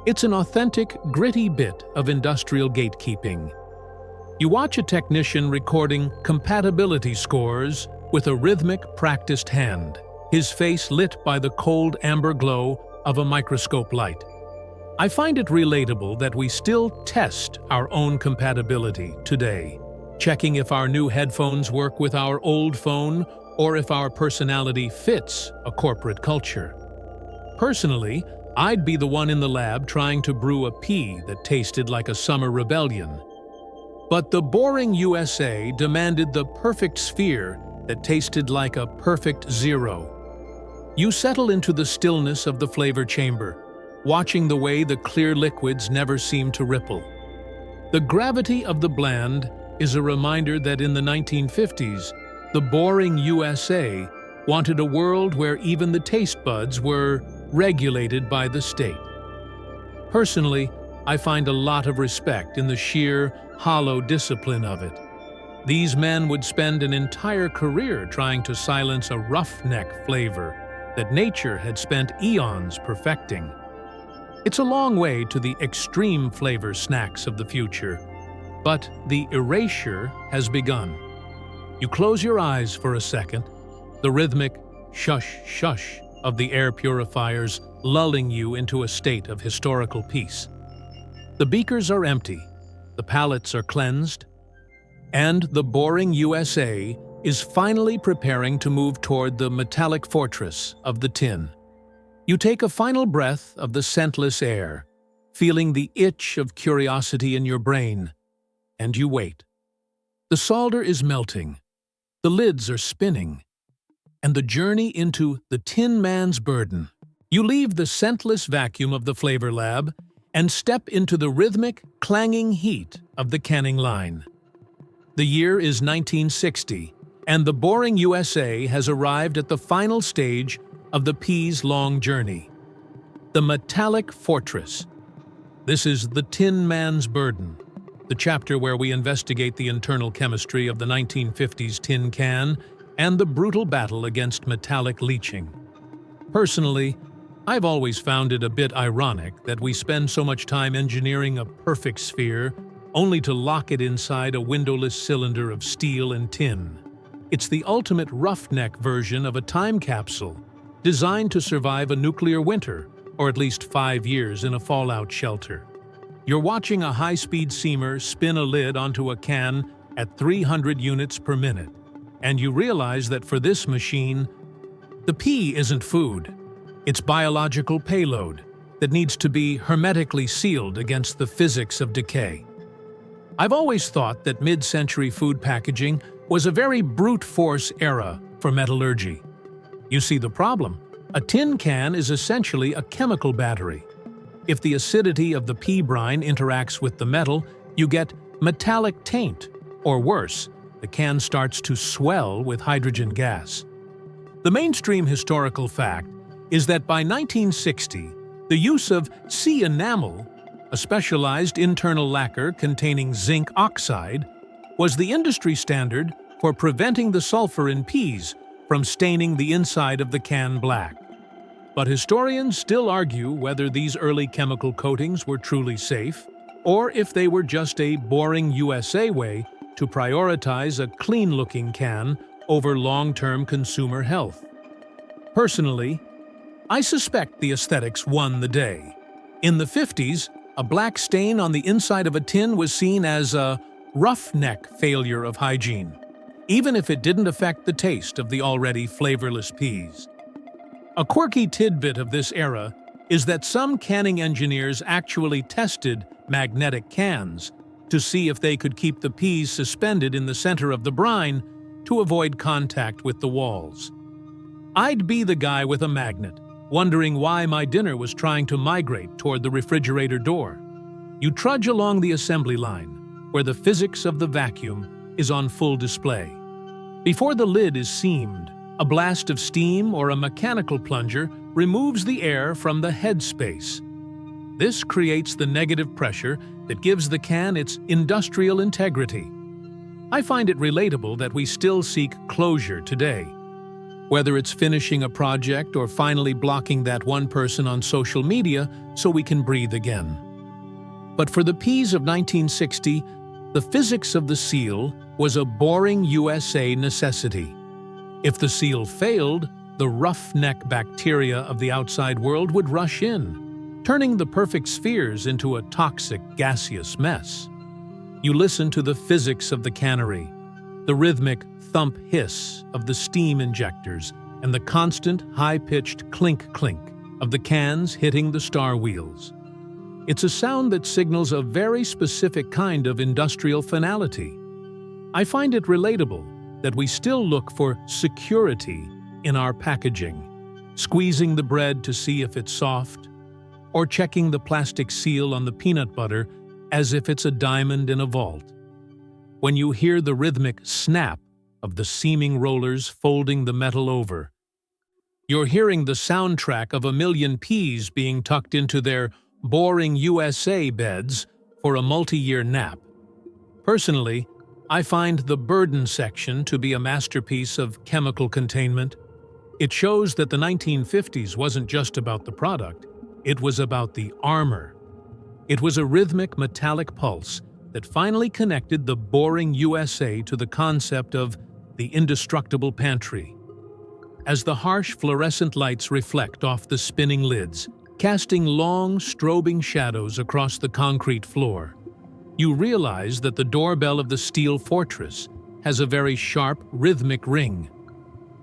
It's an authentic, gritty bit of industrial gatekeeping. You watch a technician recording compatibility scores with a rhythmic, practiced hand, his face lit by the cold amber glow of a microscope light. I find it relatable that we still test our own compatibility today, checking if our new headphones work with our old phone or if our personality fits a corporate culture. Personally, I'd be the one in the lab trying to brew a pea that tasted like a summer rebellion. But the boring USA demanded the perfect sphere that tasted like a perfect zero. You settle into the stillness of the flavor chamber, watching the way the clear liquids never seem to ripple. The gravity of the bland is a reminder that in the 1950s, the boring USA wanted a world where even the taste buds were regulated by the state. Personally, I find a lot of respect in the sheer, hollow discipline of it. These men would spend an entire career trying to silence a roughneck flavor that nature had spent eons perfecting. It's a long way to the extreme flavor snacks of the future, but the erasure has begun. You close your eyes for a second, the rhythmic shush shush of the air purifiers lulling you into a state of historical peace. The beakers are empty, the palates are cleansed, and the boring USA is finally preparing to move toward the metallic fortress of the tin. You take a final breath of the scentless air, feeling the itch of curiosity in your brain, and you wait. The solder is melting, the lids are spinning, and the journey into the Tin Man's burden. You leave the scentless vacuum of the flavor lab and step into the rhythmic, clanging heat of the canning line. The year is 1960, and the boring USA has arrived at the final stage of the pea's long journey. The metallic fortress. This is the Tin Man's burden, the chapter where we investigate the internal chemistry of the 1950s tin can and the brutal battle against metallic leaching. Personally, I've always found it a bit ironic that we spend so much time engineering a perfect sphere only to lock it inside a windowless cylinder of steel and tin. It's the ultimate roughneck version of a time capsule, designed to survive a nuclear winter, or at least 5 years in a fallout shelter. You're watching a high-speed seamer spin a lid onto a can at 300 units per minute, and you realize that for this machine, the pea isn't food. It's biological payload that needs to be hermetically sealed against the physics of decay. I've always thought that mid-century food packaging was a very brute force era for metallurgy. You see the problem. A tin can is essentially a chemical battery. If the acidity of the pea brine interacts with the metal, you get metallic taint, or worse, the can starts to swell with hydrogen gas. The mainstream historical fact is that by 1960, the use of sea enamel, a specialized internal lacquer containing zinc oxide, was the industry standard for preventing the sulfur in peas from staining the inside of the can black. But historians still argue whether these early chemical coatings were truly safe, or if they were just a boring USA way to prioritize a clean-looking can over long-term consumer health. Personally, I suspect the aesthetics won the day. In the 50s, a black stain on the inside of a tin was seen as a roughneck failure of hygiene, even if it didn't affect the taste of the already flavorless peas. A quirky tidbit of this era is that some canning engineers actually tested magnetic cans to see if they could keep the peas suspended in the center of the brine to avoid contact with the walls. I'd be the guy with a magnet, wondering why my dinner was trying to migrate toward the refrigerator door. You trudge along the assembly line, where the physics of the vacuum is on full display. Before the lid is seamed, a blast of steam or a mechanical plunger removes the air from the headspace. This creates the negative pressure that gives the can its industrial integrity. I find it relatable that we still seek closure today. Whether it's finishing a project or finally blocking that one person on social media so we can breathe again. But for the peas of 1960, the physics of the seal was a boring USA necessity. If the seal failed, the roughneck bacteria of the outside world would rush in, turning the perfect spheres into a toxic, gaseous mess. You listen to the physics of the cannery, the rhythmic thump-hiss of the steam injectors, and the constant, high-pitched clink-clink of the cans hitting the star wheels. It's a sound that signals a very specific kind of industrial finality. I find it relatable that we still look for security in our packaging, squeezing the bread to see if it's soft, or checking the plastic seal on the peanut butter as if it's a diamond in a vault. When you hear the rhythmic snap of the seaming rollers folding the metal over, you're hearing the soundtrack of a million peas being tucked into their boring USA beds for a multi-year nap. Personally, I find the burden section to be a masterpiece of chemical containment. It shows that the 1950s wasn't just about the product, it was about the armor. It was a rhythmic metallic pulse that finally connected the boring USA to the concept of the indestructible pantry. As the harsh fluorescent lights reflect off the spinning lids, casting long, strobing shadows across the concrete floor, you realize that the doorbell of the steel fortress has a very sharp, rhythmic ring.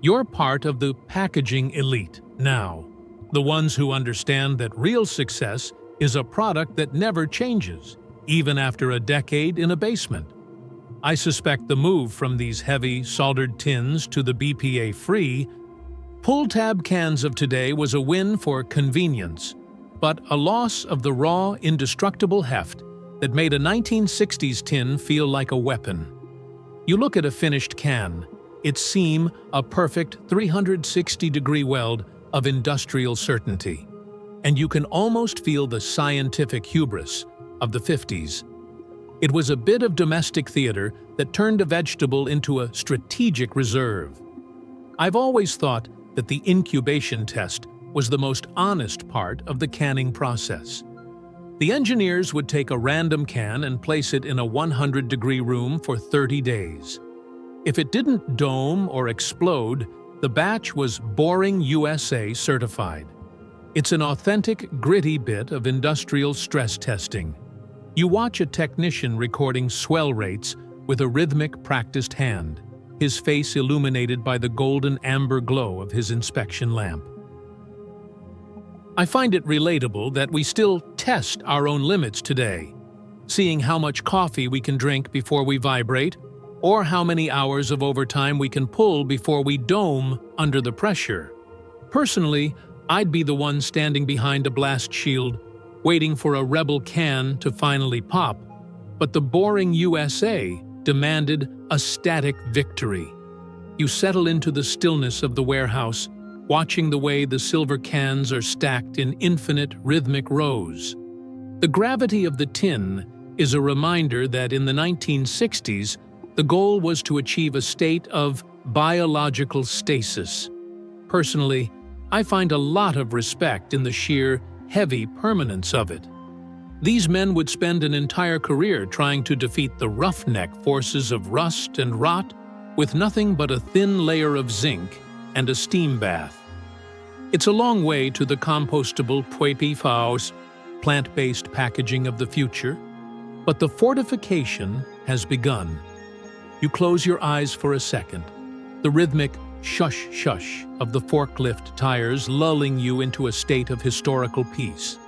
You're part of the packaging elite now, the ones who understand that real success is a product that never changes, even after a decade in a basement. I suspect the move from these heavy, soldered tins to the BPA-free, pull-tab cans of today was a win for convenience, but a loss of the raw, indestructible heft that made a 1960s tin feel like a weapon. You look at a finished can, its seam a perfect 360-degree weld of industrial certainty, and you can almost feel the scientific hubris of the 50s. It was a bit of domestic theater that turned a vegetable into a strategic reserve. I've always thought that the incubation test was the most honest part of the canning process. The engineers would take a random can and place it in a 100-degree room for 30 days. If it didn't dome or explode, the batch was Boring USA certified. It's an authentic, gritty bit of industrial stress testing. You watch a technician recording swell rates with a rhythmic, practiced hand, his face illuminated by the golden amber glow of his inspection lamp. I find it relatable that we still test our own limits today, seeing how much coffee we can drink before we vibrate, or how many hours of overtime we can pull before we dome under the pressure. Personally, I'd be the one standing behind a blast shield, waiting for a rebel can to finally pop, but the Boring USA demanded a static victory. You settle into the stillness of the warehouse, watching the way the silver cans are stacked in infinite rhythmic rows. The gravity of the tin is a reminder that in the 1960s, the goal was to achieve a state of biological stasis. Personally, I find a lot of respect in the sheer, heavy permanence of it. These men would spend an entire career trying to defeat the roughneck forces of rust and rot with nothing but a thin layer of zinc and a steam bath. It's a long way to the compostable Puepi plant-based packaging of the future, but the fortification has begun. You close your eyes for a second, the rhythmic shush-shush of the forklift tires lulling you into a state of historical peace.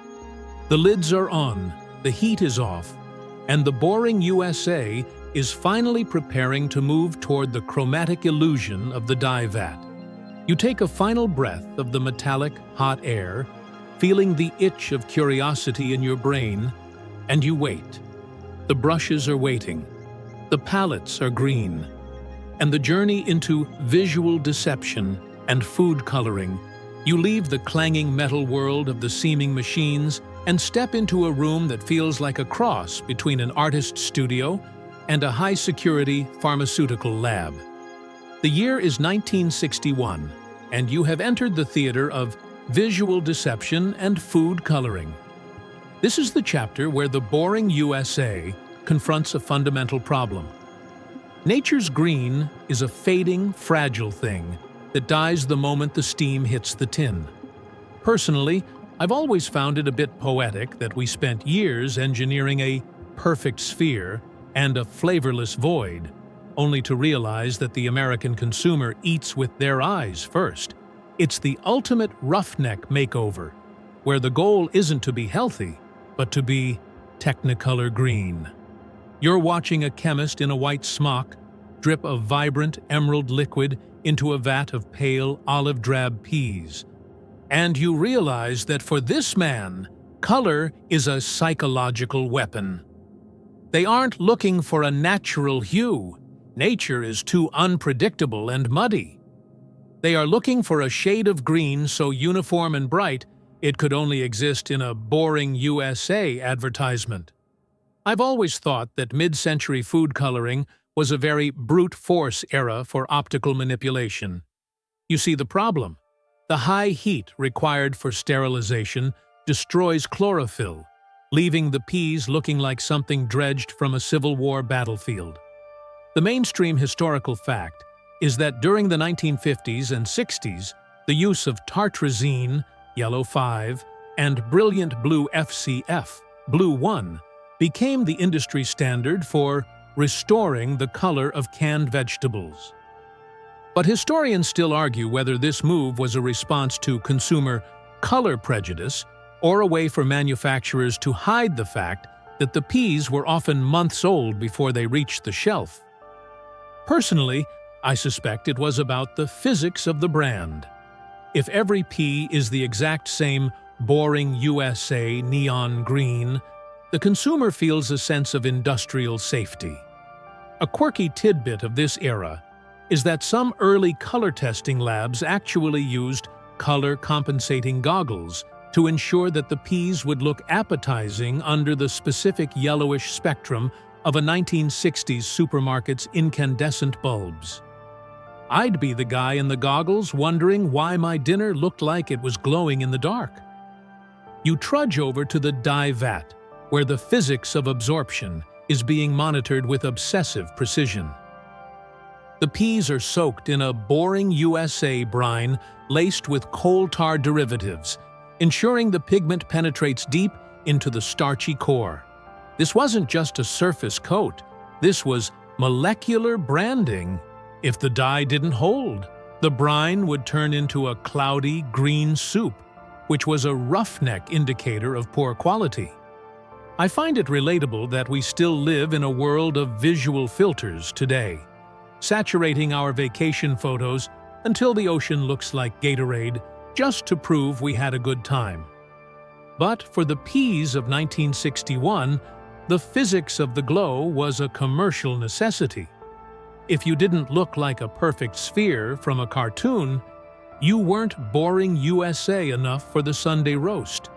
The lids are on, the heat is off, and the boring USA is finally preparing to move toward the chromatic illusion of the dye vat. You take a final breath of the metallic, hot air, feeling the itch of curiosity in your brain, and you wait. The brushes are waiting, the palettes are green, and the journey into visual deception and food coloring. You leave the clanging metal world of the seaming machines and step into a room that feels like a cross between an artist's studio and a high-security pharmaceutical lab. The year is 1961, and you have entered the theater of visual deception and food coloring. This is the chapter where the boring USA confronts a fundamental problem. Nature's green is a fading, fragile thing that dies the moment the steam hits the tin. Personally, I've always found it a bit poetic that we spent years engineering a perfect sphere and a flavorless void, only to realize that the American consumer eats with their eyes first. It's the ultimate roughneck makeover, where the goal isn't to be healthy, but to be Technicolor green. You're watching a chemist in a white smock drip a vibrant emerald liquid into a vat of pale olive drab peas. And you realize that for this man, color is a psychological weapon. They aren't looking for a natural hue. Nature is too unpredictable and muddy. They are looking for a shade of green so uniform and bright it could only exist in a boring USA advertisement. I've always thought that mid-century food coloring was a very brute force era for optical manipulation. You see the problem. The high heat required for sterilization destroys chlorophyll, leaving the peas looking like something dredged from a Civil War battlefield. The mainstream historical fact is that during the 1950s and 60s, the use of tartrazine, yellow 5, and brilliant blue FCF, blue 1, became the industry standard for restoring the color of canned vegetables. But historians still argue whether this move was a response to consumer color prejudice or a way for manufacturers to hide the fact that the peas were often months old before they reached the shelf. Personally, I suspect it was about the physics of the brand. If every pea is the exact same boring USA neon green, the consumer feels a sense of industrial safety. A quirky tidbit of this era is that some early color testing labs actually used color-compensating goggles to ensure that the peas would look appetizing under the specific yellowish spectrum of a 1960s supermarket's incandescent bulbs. I'd be the guy in the goggles wondering why my dinner looked like it was glowing in the dark. You trudge over to the dye vat, where the physics of absorption is being monitored with obsessive precision. The peas are soaked in a boring USA brine laced with coal tar derivatives, ensuring the pigment penetrates deep into the starchy core. This wasn't just a surface coat, this was molecular branding. If the dye didn't hold, the brine would turn into a cloudy green soup, which was a roughneck indicator of poor quality. I find it relatable that we still live in a world of visual filters today, saturating our vacation photos until the ocean looks like Gatorade just to prove we had a good time. But for the peas of 1961, the physics of the glow was a commercial necessity. If you didn't look like a perfect sphere from a cartoon, you weren't boring USA enough for the Sunday roast.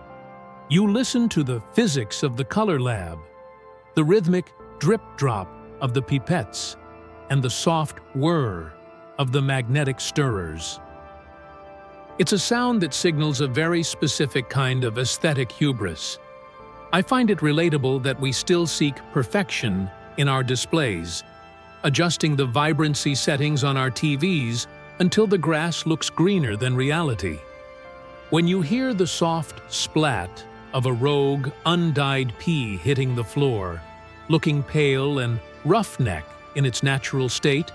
You listened to the physics of the color lab, the rhythmic drip-drop of the pipettes, and the soft whir of the magnetic stirrers. It's a sound that signals a very specific kind of aesthetic hubris. I find it relatable that we still seek perfection in our displays, adjusting the vibrancy settings on our TVs until the grass looks greener than reality. When you hear the soft splat of a rogue, undyed pea hitting the floor, looking pale and roughneck in its natural state,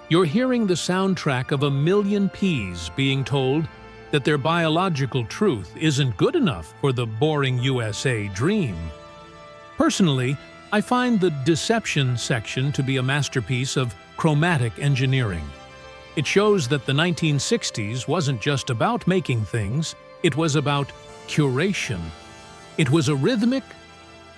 you're hearing the soundtrack of a million peas being told that their biological truth isn't good enough for the boring USA dream. Personally, I find the deception section to be a masterpiece of chromatic engineering. It shows that the 1960s wasn't just about making things, it was about curation. It was a rhythmic,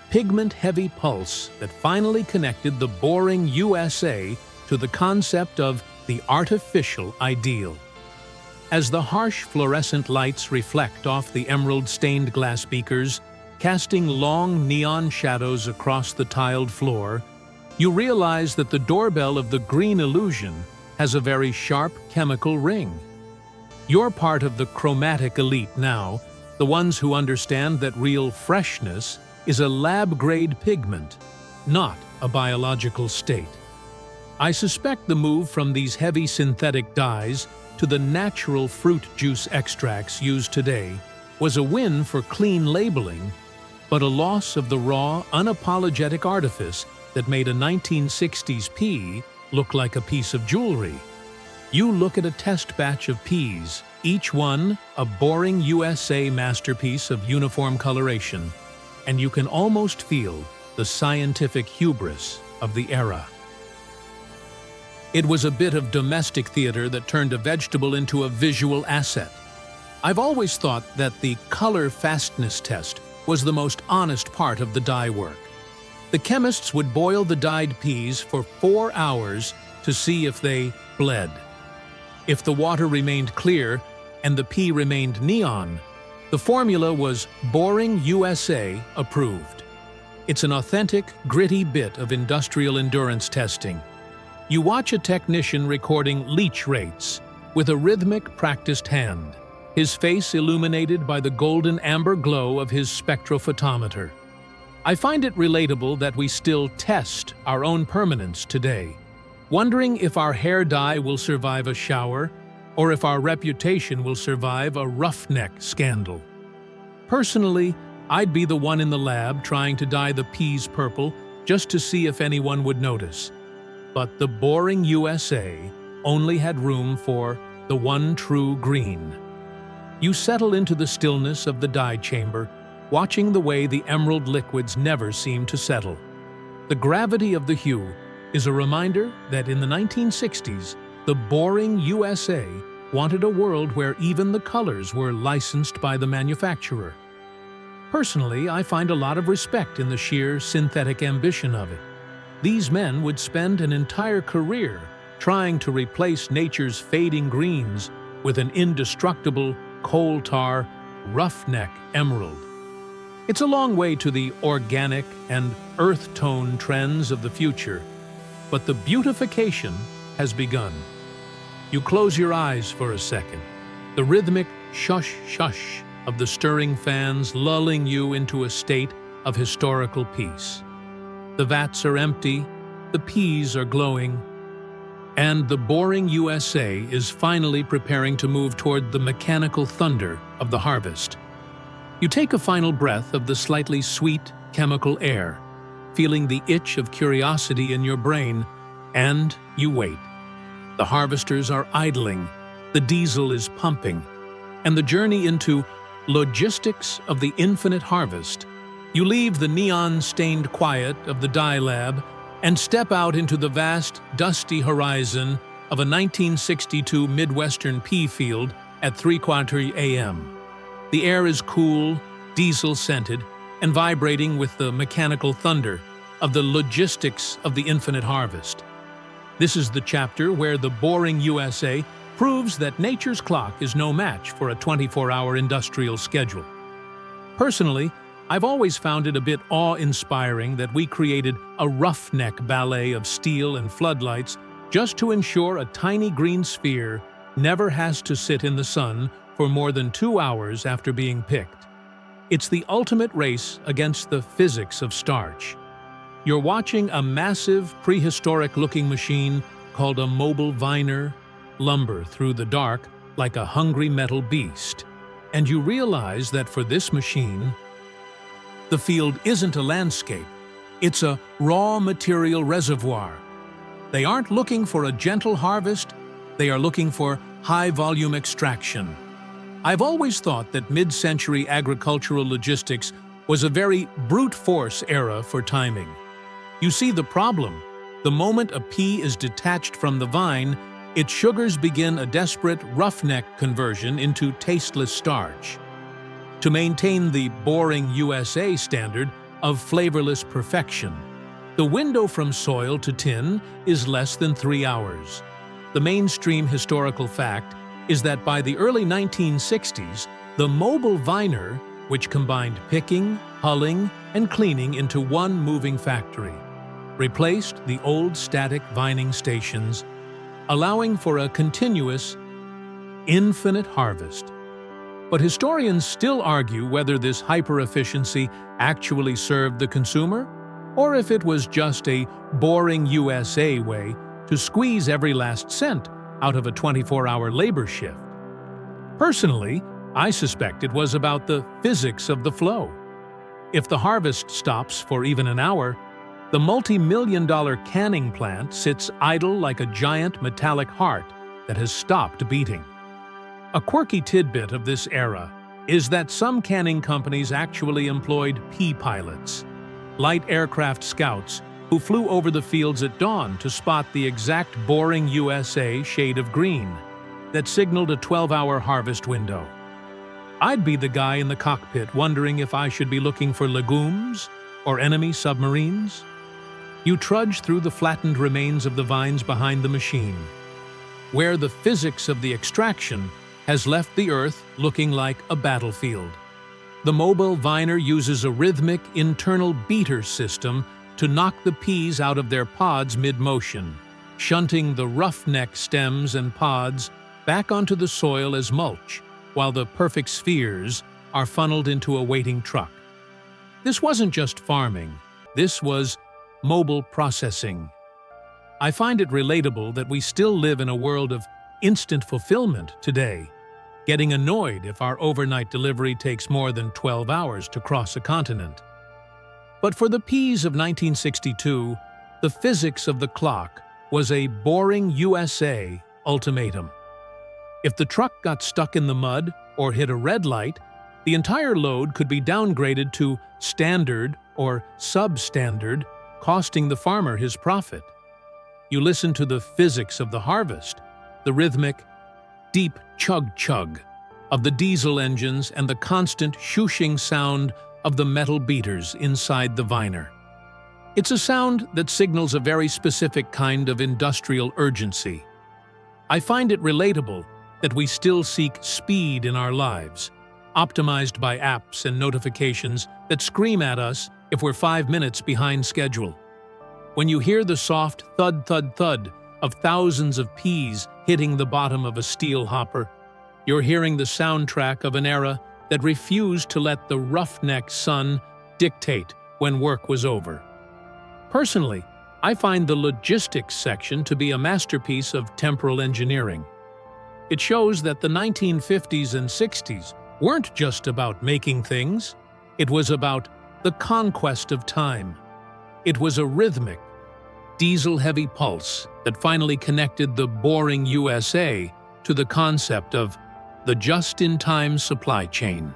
pigment-heavy pulse that finally connected the boring USA to the concept of the artificial ideal. As the harsh fluorescent lights reflect off the emerald-stained glass beakers, casting long neon shadows across the tiled floor, you realize that the doorbell of the green illusion has a very sharp chemical ring. You're part of the chromatic elite now, the ones who understand that real freshness is a lab-grade pigment, not a biological state. I suspect the move from these heavy synthetic dyes to the natural fruit juice extracts used today was a win for clean labeling, but a loss of the raw, unapologetic artifice that made a 1960s pea look like a piece of jewelry. You look at a test batch of peas, each one a boring USA masterpiece of uniform coloration, and you can almost feel the scientific hubris of the era. It was a bit of domestic theater that turned a vegetable into a visual asset. I've always thought that the color fastness test was the most honest part of the dye work. The chemists would boil the dyed peas for 4 hours to see if they bled. If the water remained clear and the pea remained neon, the formula was Boring USA approved. It's an authentic, gritty bit of industrial endurance testing. You watch a technician recording leach rates with a rhythmic, practiced hand, his face illuminated by the golden amber glow of his spectrophotometer. I find it relatable that we still test our own permanence today, wondering if our hair dye will survive a shower or if our reputation will survive a roughneck scandal. Personally, I'd be the one in the lab trying to dye the peas purple just to see if anyone would notice. But the boring USA only had room for the one true green. You settle into the stillness of the dye chamber, watching the way the emerald liquids never seem to settle. The gravity of the hue is a reminder that in the 1960s, the boring USA wanted a world where even the colors were licensed by the manufacturer. Personally, I find a lot of respect in the sheer synthetic ambition of it. These men would spend an entire career trying to replace nature's fading greens with an indestructible, coal tar, roughneck emerald. It's a long way to the organic and earth tone trends of the future, but the beautification has begun. You close your eyes for a second, the rhythmic shush-shush of the stirring fans lulling you into a state of historical peace. The vats are empty, the peas are glowing, and the boring USA is finally preparing to move toward the mechanical thunder of the harvest. You take a final breath of the slightly sweet chemical air, feeling the itch of curiosity in your brain, and you wait. The harvesters are idling, the diesel is pumping, and the journey into logistics of the infinite harvest. You leave the neon-stained quiet of the dye lab and step out into the vast, dusty horizon of a 1962 Midwestern pea field at 3:15 a.m. The air is cool, diesel-scented, and vibrating with the mechanical thunder of the logistics of the infinite harvest. This is the chapter where the boring USA proves that nature's clock is no match for a 24-hour industrial schedule. Personally, I've always found it a bit awe-inspiring that we created a roughneck ballet of steel and floodlights just to ensure a tiny green sphere never has to sit in the sun for more than 2 hours after being picked. It's the ultimate race against the physics of starch. You're watching a massive, prehistoric-looking machine called a mobile viner lumber through the dark like a hungry metal beast. And you realize that for this machine, the field isn't a landscape. It's a raw material reservoir. They aren't looking for a gentle harvest, they are looking for high-volume extraction. I've always thought that mid-century agricultural logistics was a very brute force era for timing. You see the problem. The moment a pea is detached from the vine, its sugars begin a desperate roughneck conversion into tasteless starch. To maintain the boring USA standard of flavorless perfection, the window from soil to tin is less than 3 hours. The mainstream historical fact is that by the early 1960s, the mobile viner, which combined picking, hulling, and cleaning into one moving factory, replaced the old static vining stations, allowing for a continuous, infinite harvest. But historians still argue whether this hyper-efficiency actually served the consumer, or if it was just a boring USA way to squeeze every last cent out of a 24-hour labor shift. Personally, I suspect it was about the physics of the flow. If the harvest stops for even an hour, the multi-million-dollar canning plant sits idle like a giant metallic heart that has stopped beating. A quirky tidbit of this era is that some canning companies actually employed pea pilots, light aircraft scouts who flew over the fields at dawn to spot the exact boring USA shade of green that signaled a 12-hour harvest window. I'd be the guy in the cockpit wondering if I should be looking for legumes or enemy submarines. You trudge through the flattened remains of the vines behind the machine, where the physics of the extraction has left the earth looking like a battlefield. The mobile viner uses a rhythmic internal beater system to knock the peas out of their pods mid-motion, shunting the roughneck stems and pods back onto the soil as mulch, while the perfect spheres are funneled into a waiting truck. This wasn't just farming, this was mobile processing. I find it relatable that we still live in a world of instant fulfillment today, getting annoyed if our overnight delivery takes more than 12 hours to cross a continent. But for the peas of 1962, the physics of the clock was a boring USA ultimatum. If the truck got stuck in the mud or hit a red light, the entire load could be downgraded to standard or substandard, costing the farmer his profit. You listen to the physics of the harvest, the rhythmic, deep chug-chug of the diesel engines and the constant shooshing sound of the metal beaters inside the viner. It's a sound that signals a very specific kind of industrial urgency. I find it relatable that we still seek speed in our lives, optimized by apps and notifications that scream at us if we're 5 minutes behind schedule. When you hear the soft thud-thud-thud of thousands of peas hitting the bottom of a steel hopper, you're hearing the soundtrack of an era that refused to let the roughneck sun dictate when work was over. Personally, I find the logistics section to be a masterpiece of temporal engineering. It shows that the 1950s and 60s weren't just about making things, it was about the conquest of time. It was a rhythmic, diesel-heavy pulse that finally connected the boring USA to the concept of the just-in-time supply chain.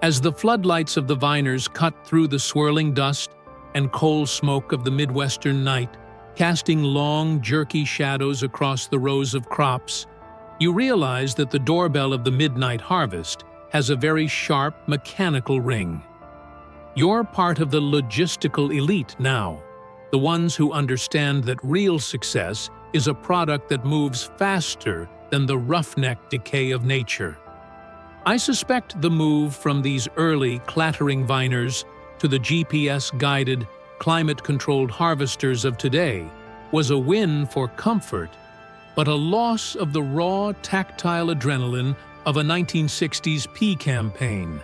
As the floodlights of the viners cut through the swirling dust and coal smoke of the Midwestern night, casting long, jerky shadows across the rows of crops, you realize that the doorbell of the midnight harvest has a very sharp, mechanical ring. You're part of the logistical elite now, the ones who understand that real success is a product that moves faster than the roughneck decay of nature. I suspect the move from these early, clattering viners to the GPS-guided, climate-controlled harvesters of today was a win for comfort, but a loss of the raw, tactile adrenaline of a 1960s pea campaign.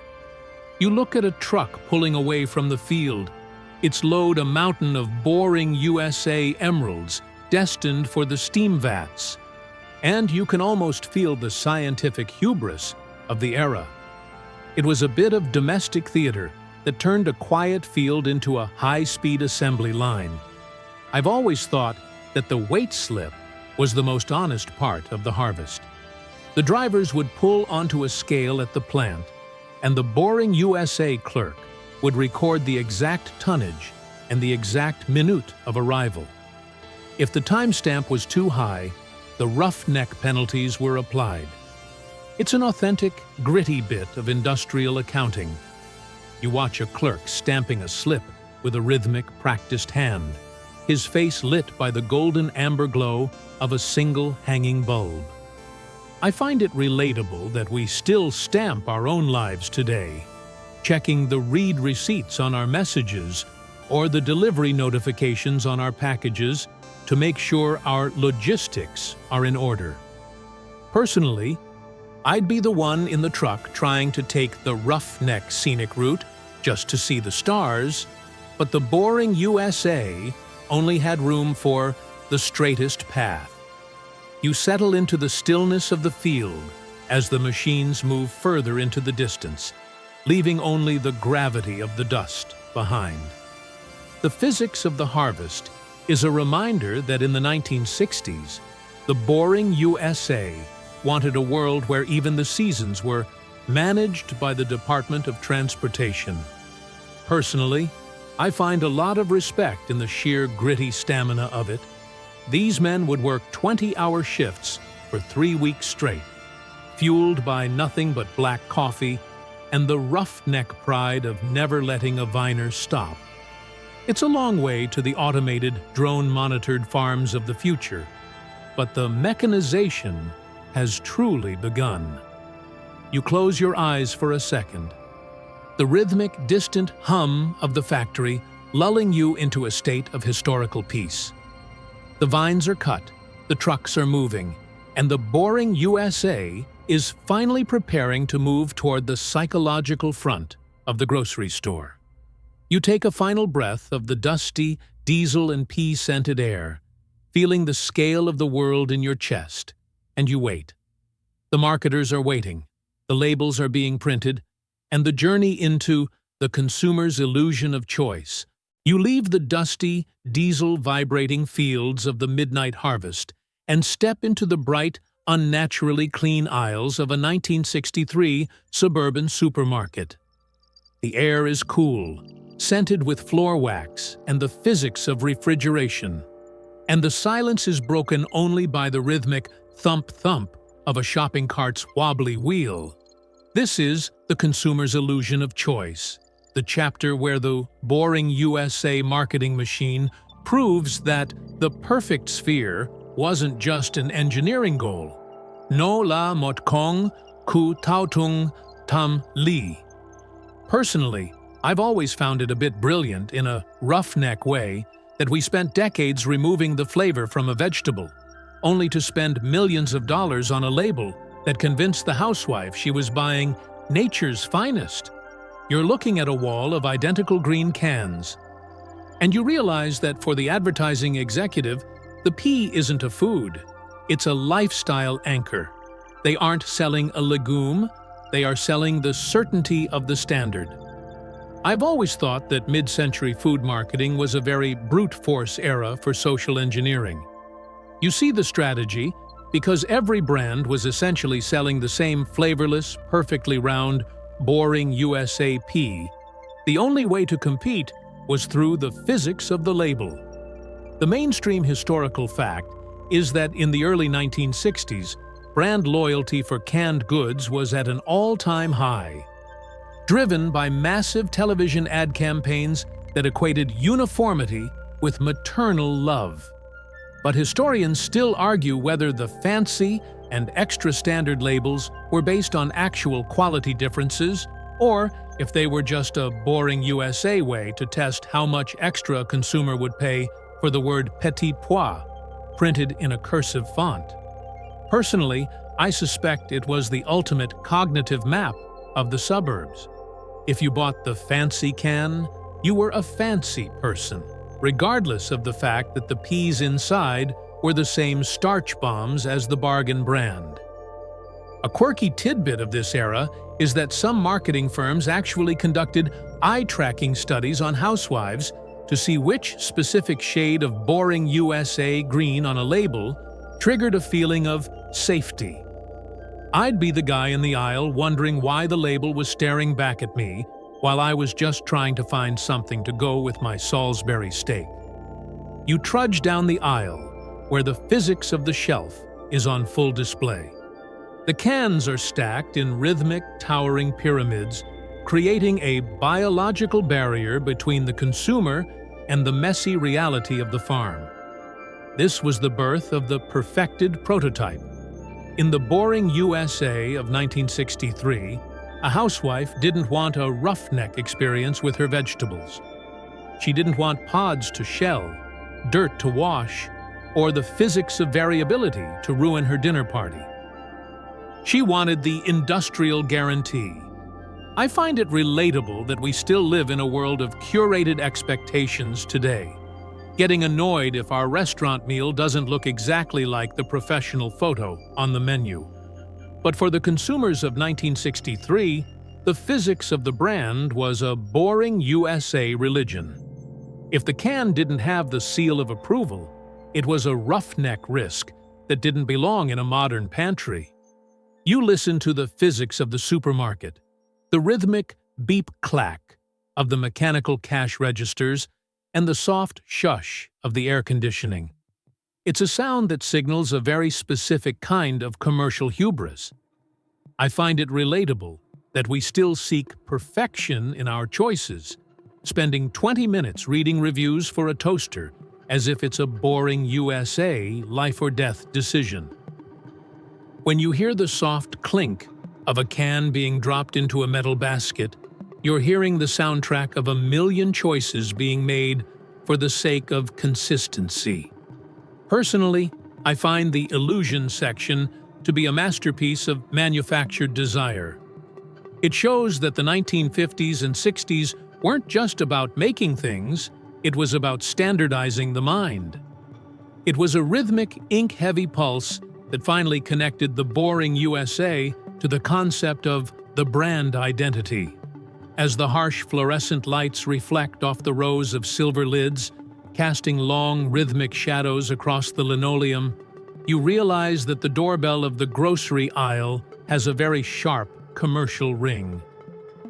You look at a truck pulling away from the field, its load a mountain of boring USA emeralds destined for the steam vats. And you can almost feel the scientific hubris of the era. It was a bit of domestic theater that turned a quiet field into a high-speed assembly line. I've always thought that the weight slip was the most honest part of the harvest. The drivers would pull onto a scale at the plant, and the boring USA clerk would record the exact tonnage and the exact minute of arrival. If the timestamp was too high, the roughneck penalties were applied. It's an authentic, gritty bit of industrial accounting. You watch a clerk stamping a slip with a rhythmic, practiced hand, his face lit by the golden amber glow of a single hanging bulb. I find it relatable that we still stamp our own lives today, checking the read receipts on our messages or the delivery notifications on our packages to make sure our logistics are in order. Personally, I'd be the one in the truck trying to take the roughneck scenic route just to see the stars, but the boring USA only had room for the straightest path. You settle into the stillness of the field as the machines move further into the distance, leaving only the gravity of the dust behind. The physics of the harvest is a reminder that in the 1960s, the boring USA wanted a world where even the seasons were managed by the Department of Transportation. Personally, I find a lot of respect in the sheer gritty stamina of it. These men would work 20-hour shifts for 3 weeks straight, fueled by nothing but black coffee and the roughneck pride of never letting a viner stop. It's a long way to the automated, drone-monitored farms of the future, but the mechanization has truly begun. You close your eyes for a second. The rhythmic, distant hum of the factory lulling you into a state of historical peace. The vines are cut, the trucks are moving, and the boring USA is finally preparing to move toward the psychological front of the grocery store. You take a final breath of the dusty, diesel and pea-scented air, feeling the scale of the world in your chest, and you wait. The marketers are waiting, the labels are being printed, and the journey into the consumer's illusion of choice. You leave the dusty, diesel-vibrating fields of the midnight harvest and step into the bright, unnaturally clean aisles of a 1963 suburban supermarket. The air is cool, scented with floor wax and the physics of refrigeration, and the silence is broken only by the rhythmic thump-thump of a shopping cart's wobbly wheel. This is the consumer's illusion of choice, the chapter where the boring USA marketing machine proves that the perfect sphere wasn't just an engineering goal. No la mot kong ku tautung tam li. Personally, I've always found it a bit brilliant in a roughneck way that we spent decades removing the flavor from a vegetable, only to spend millions of dollars on a label that convinced the housewife she was buying nature's finest. You're looking at a wall of identical green cans, and you realize that for the advertising executive, the pea isn't a food, it's a lifestyle anchor. They aren't selling a legume, they are selling the certainty of the standard. I've always thought that mid-century food marketing was a very brute force era for social engineering. You see the strategy because every brand was essentially selling the same flavorless, perfectly round, boring USA pea. The only way to compete was through the physics of the label. The mainstream historical fact is that in the early 1960s, brand loyalty for canned goods was at an all-time high, driven by massive television ad campaigns that equated uniformity with maternal love. But historians still argue whether the fancy and extra-standard labels were based on actual quality differences or if they were just a boring USA way to test how much extra a consumer would pay for the word petit pois, printed in a cursive font. Personally, I suspect it was the ultimate cognitive map of the suburbs. If you bought the fancy can, you were a fancy person, regardless of the fact that the peas inside were the same starch bombs as the bargain brand. A quirky tidbit of this era is that some marketing firms actually conducted eye-tracking studies on housewives to see which specific shade of boring USA green on a label triggered a feeling of safety. I'd be the guy in the aisle wondering why the label was staring back at me while I was just trying to find something to go with my Salisbury steak. You trudge down the aisle, where the physics of the shelf is on full display. The cans are stacked in rhythmic, towering pyramids, creating a biological barrier between the consumer and the messy reality of the farm. This was the birth of the perfected prototype. In the boring USA of 1963, a housewife didn't want a roughneck experience with her vegetables. She didn't want pods to shell, dirt to wash, or the physics of variability to ruin her dinner party. She wanted the industrial guarantee. I find it relatable that we still live in a world of curated expectations today, getting annoyed if our restaurant meal doesn't look exactly like the professional photo on the menu. But for the consumers of 1963, the physics of the brand was a boring USA religion. If the can didn't have the seal of approval, it was a roughneck risk that didn't belong in a modern pantry. You listen to the physics of the supermarket, the rhythmic beep-clack of the mechanical cash registers, and the soft shush of the air conditioning. It's a sound that signals a very specific kind of commercial hubris. I find it relatable that we still seek perfection in our choices, spending 20 minutes reading reviews for a toaster as if it's a boring USA life-or-death decision. When you hear the soft clink of a can being dropped into a metal basket, you're hearing the soundtrack of a million choices being made for the sake of consistency. Personally, I find the illusion section to be a masterpiece of manufactured desire. It shows that the 1950s and 60s weren't just about making things, it was about standardizing the mind. It was a rhythmic, ink-heavy pulse that finally connected the boring USA to the concept of the brand identity. As the harsh fluorescent lights reflect off the rows of silver lids, casting long, rhythmic shadows across the linoleum, you realize that the doorbell of the grocery aisle has a very sharp commercial ring.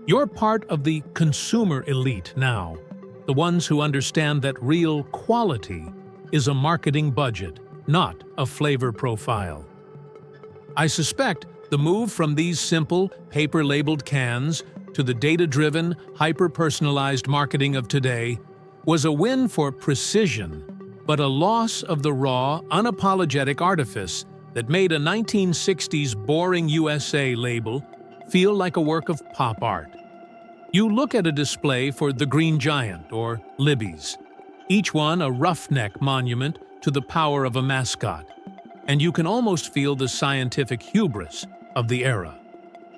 You're part of the consumer elite now, the ones who understand that real quality is a marketing budget, not a flavor profile. I suspect the move from these simple, paper-labeled cans to the data-driven, hyper-personalized marketing of today was a win for precision, but a loss of the raw, unapologetic artifice that made a 1960s boring USA label feel like a work of pop art. You look at a display for the Green Giant or Libby's, each one a roughneck monument to the power of a mascot, and you can almost feel the scientific hubris of the era.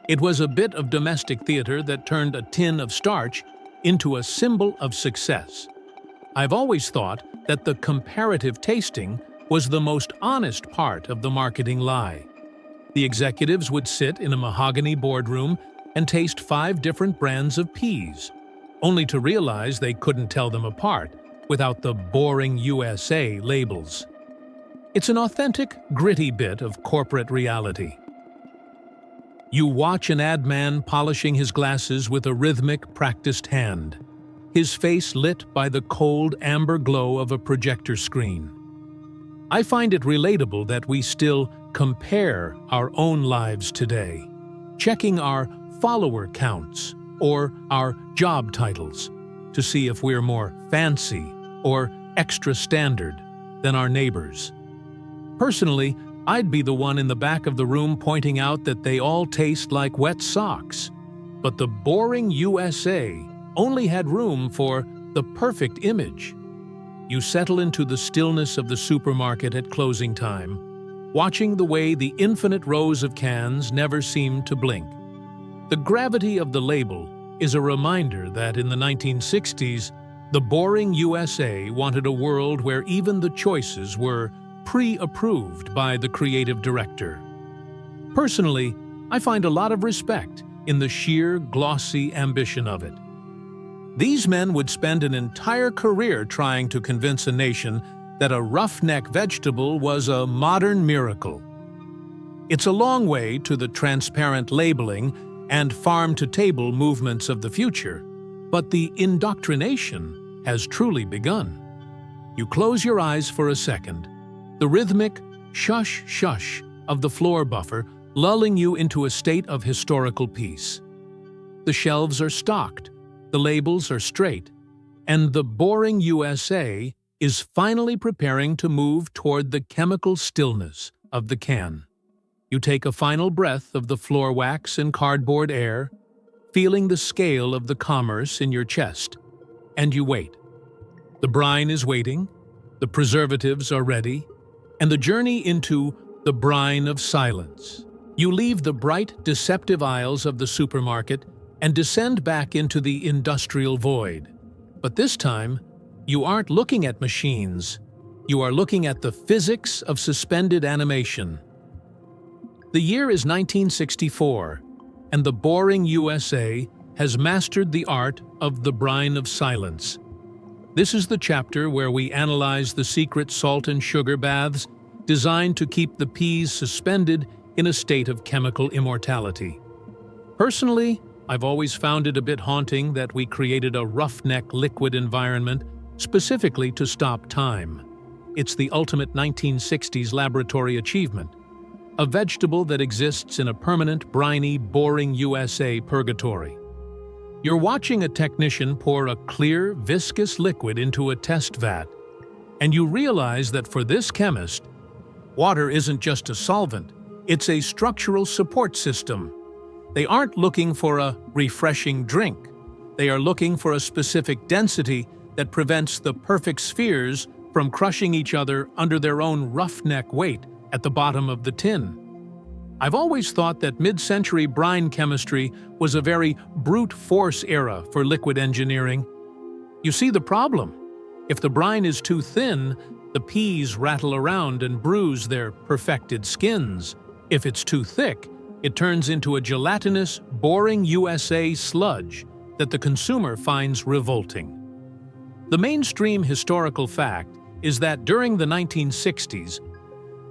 It was a bit of domestic theater that turned a tin of starch into a symbol of success. I've always thought that the comparative tasting was the most honest part of the marketing lie. The executives would sit in a mahogany boardroom and taste 5 different brands of peas, only to realize they couldn't tell them apart without the boring USA labels. It's an authentic, gritty bit of corporate reality. You watch an ad man polishing his glasses with a rhythmic, practiced hand, his face lit by the cold, amber glow of a projector screen. I find it relatable that we still compare our own lives today, checking our follower counts or our job titles to see if we're more fancy or extra standard than our neighbors. Personally, I'd be the one in the back of the room pointing out that they all taste like wet socks. But the boring USA only had room for the perfect image. You settle into the stillness of the supermarket at closing time, watching the way the infinite rows of cans never seemed to blink. The gravity of the label is a reminder that in the 1960s, the boring USA wanted a world where even the choices were pre-approved by the creative director. Personally, I find a lot of respect in the sheer, glossy ambition of it. These men would spend an entire career trying to convince a nation that a roughneck vegetable was a modern miracle. It's a long way to the transparent labeling and farm-to-table movements of the future, but the indoctrination has truly begun. You close your eyes for a second, the rhythmic shush-shush of the floor buffer lulling you into a state of historical peace. The shelves are stocked, the labels are straight, and the boring USA is finally preparing to move toward the chemical stillness of the can. You take a final breath of the floor wax and cardboard air, feeling the scale of the commerce in your chest, and you wait. The brine is waiting, the preservatives are ready, and the journey into the brine of silence. You leave the bright, deceptive aisles of the supermarket and descend back into the industrial void. But this time, you aren't looking at machines. You are looking at the physics of suspended animation. The year is 1964, and the boring USA has mastered the art of the brine of silence. This is the chapter where we analyze the secret salt and sugar baths designed to keep the peas suspended in a state of chemical immortality. Personally, I've always found it a bit haunting that we created a roughneck liquid environment specifically to stop time. It's the ultimate 1960s laboratory achievement, a vegetable that exists in a permanent, briny, boring USA purgatory. You're watching a technician pour a clear, viscous liquid into a test vat, and you realize that for this chemist, water isn't just a solvent, it's a structural support system. They aren't looking for a refreshing drink. They are looking for a specific density that prevents the perfect spheres from crushing each other under their own roughneck weight at the bottom of the tin. I've always thought that mid-century brine chemistry was a very brute force era for liquid engineering. You see the problem. If the brine is too thin, the peas rattle around and bruise their perfected skins. If it's too thick, it turns into a gelatinous, boring USA sludge that the consumer finds revolting. The mainstream historical fact is that during the 1960s,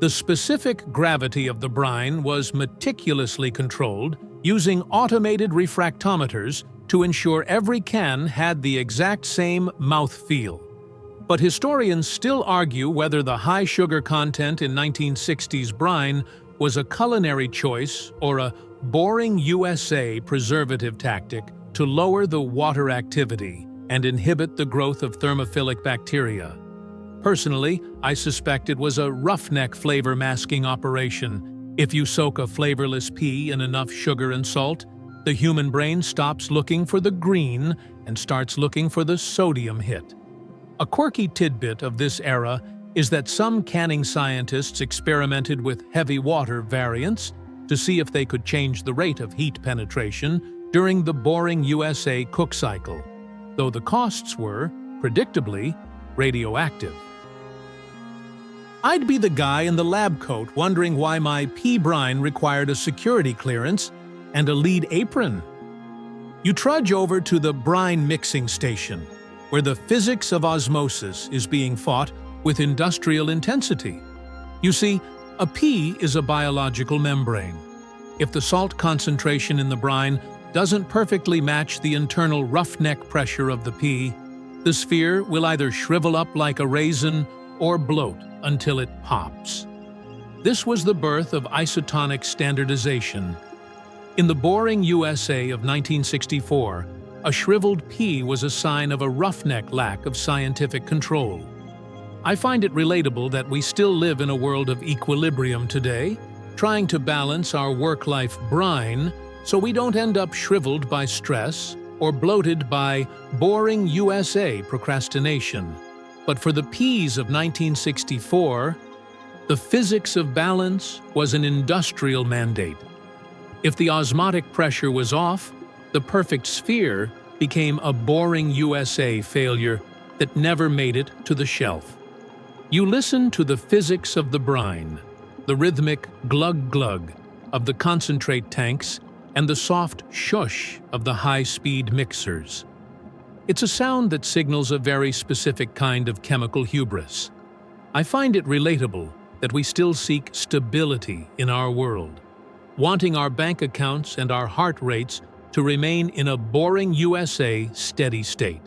the specific gravity of the brine was meticulously controlled using automated refractometers to ensure every can had the exact same mouthfeel. But historians still argue whether the high sugar content in 1960s brine was a culinary choice or a boring USA preservative tactic to lower the water activity and inhibit the growth of thermophilic bacteria. Personally, I suspect it was a roughneck flavor masking operation. If you soak a flavorless pea in enough sugar and salt, the human brain stops looking for the green and starts looking for the sodium hit. A quirky tidbit of this era is that some canning scientists experimented with heavy water variants to see if they could change the rate of heat penetration during the boring USA cook cycle, though the costs were, predictably, radioactive. I'd be the guy in the lab coat wondering why my pea brine required a security clearance and a lead apron. You trudge over to the brine mixing station, where the physics of osmosis is being fought with industrial intensity. You see, a pea is a biological membrane. If the salt concentration in the brine doesn't perfectly match the internal roughneck pressure of the pea, the sphere will either shrivel up like a raisin or bloat until it pops. This was the birth of isotonic standardization. In the boring USA of 1964, a shriveled pea was a sign of a roughneck lack of scientific control. I find it relatable that we still live in a world of equilibrium today, trying to balance our work-life brine so we don't end up shriveled by stress or bloated by boring USA procrastination. But for the peas of 1964, The physics of balance was an industrial mandate. If the osmotic pressure was off, the perfect sphere became a boring USA failure that never made it to the shelf. You listen to the physics of the brine, the rhythmic glug-glug of the concentrate tanks, and the soft shush of the high-speed mixers. It's a sound that signals a very specific kind of chemical hubris. I find it relatable that we still seek stability in our world, wanting our bank accounts and our heart rates to remain in a boring USA steady state.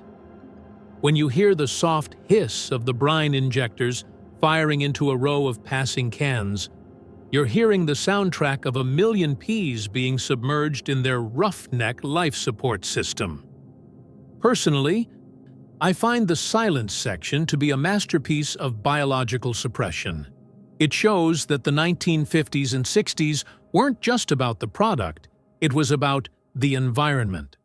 When you hear the soft hiss of the brine injectors firing into a row of passing cans, you're hearing the soundtrack of a million peas being submerged in their roughneck life support system. Personally, I find the silence section to be a masterpiece of biological suppression. It shows that the 1950s and 60s weren't just about the product, it was about the environment.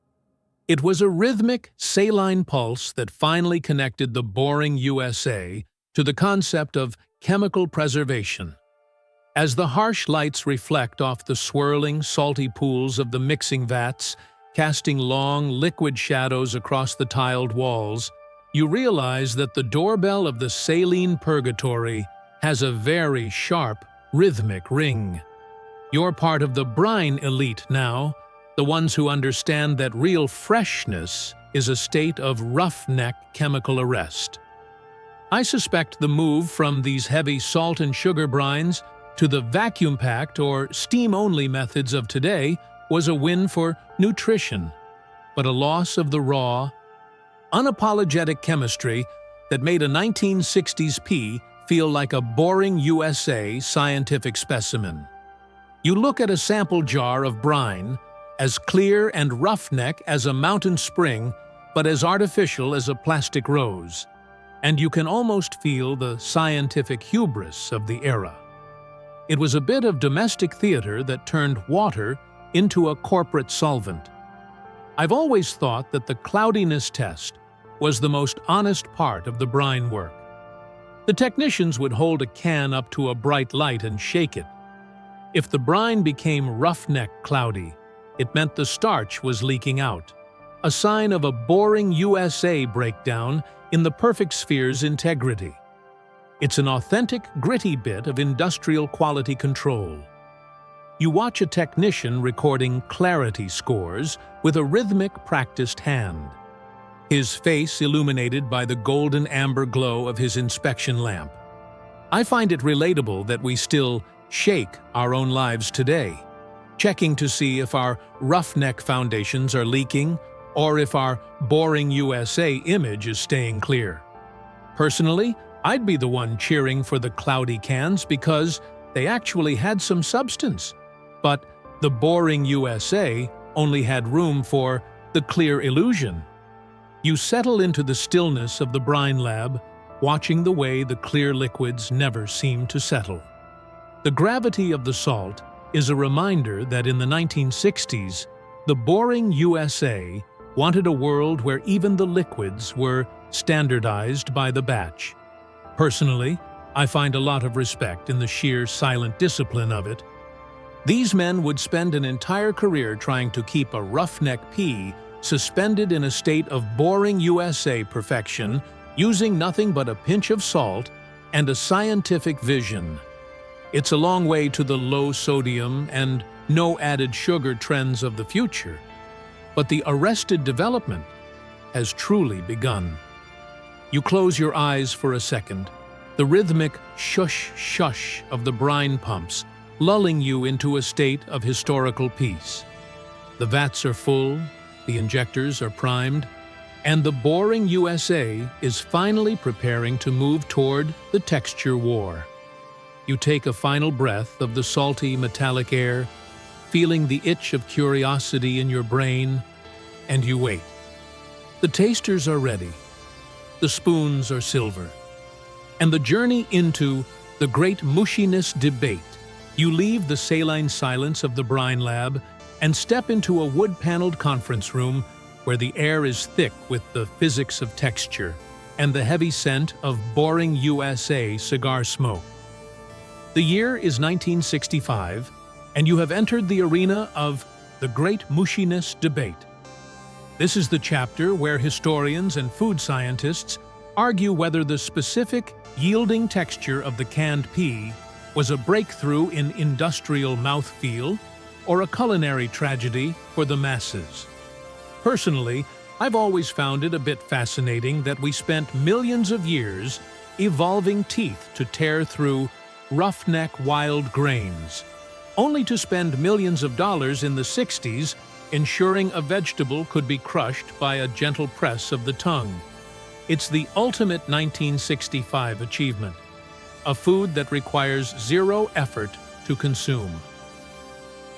It was a rhythmic, saline pulse that finally connected the boring USA to the concept of chemical preservation. As the harsh lights reflect off the swirling, salty pools of the mixing vats, casting long, liquid shadows across the tiled walls, you realize that the doorbell of the saline purgatory has a very sharp, rhythmic ring. You're part of the brine elite now, the ones who understand that real freshness is a state of roughneck chemical arrest. I suspect the move from these heavy salt and sugar brines to the vacuum-packed or steam-only methods of today was a win for nutrition, but a loss of the raw, unapologetic chemistry that made a 1960s pea feel like a boring USA scientific specimen. You look at a sample jar of brine, as clear and roughneck as a mountain spring, but as artificial as a plastic rose, and you can almost feel the scientific hubris of the era. It was a bit of domestic theater that turned water into a corporate solvent. I've always thought that the cloudiness test was the most honest part of the brine work. The technicians would hold a can up to a bright light and shake it. If the brine became roughneck cloudy, it meant the starch was leaking out, a sign of a boring USA breakdown in the perfect sphere's integrity. It's an authentic, gritty bit of industrial quality control. You watch a technician recording clarity scores with a rhythmic, practiced hand, his face illuminated by the golden amber glow of his inspection lamp. I find it relatable that we still shake our own lives today, checking to see if our roughneck foundations are leaking or if our boring USA image is staying clear. Personally, I'd be the one cheering for the cloudy cans because they actually had some substance, but the boring USA only had room for the clear illusion. You settle into the stillness of the brine lab, watching the way the clear liquids never seem to settle. The gravity of the salt is a reminder that in the 1960s, the boring USA wanted a world where even the liquids were standardized by the batch. Personally, I find a lot of respect in the sheer silent discipline of it. These men would spend an entire career trying to keep a roughneck pea suspended in a state of boring USA perfection, using nothing but a pinch of salt and a scientific vision. It's a long way to the low sodium and no added sugar trends of the future, but the arrested development has truly begun. You close your eyes for a second, the rhythmic shush-shush of the brine pumps lulling you into a state of historical peace. The vats are full, the injectors are primed, and the boring USA is finally preparing to move toward the texture war. You take a final breath of the salty, metallic air, feeling the itch of curiosity in your brain, and you wait. The tasters are ready. The spoons are silver. And the journey into the great mushiness debate. You leave the saline silence of the brine lab and step into a wood-paneled conference room where the air is thick with the physics of texture and the heavy scent of boring USA cigar smoke. The year is 1965, and you have entered the arena of the Great Mushiness Debate. This is the chapter where historians and food scientists argue whether the specific, yielding texture of the canned pea was a breakthrough in industrial mouthfeel or a culinary tragedy for the masses. Personally, I've always found it a bit fascinating that we spent millions of years evolving teeth to tear through roughneck wild grains, only to spend millions of dollars in the 60s ensuring a vegetable could be crushed by a gentle press of the tongue. It's the ultimate 1965 achievement, a food that requires zero effort to consume.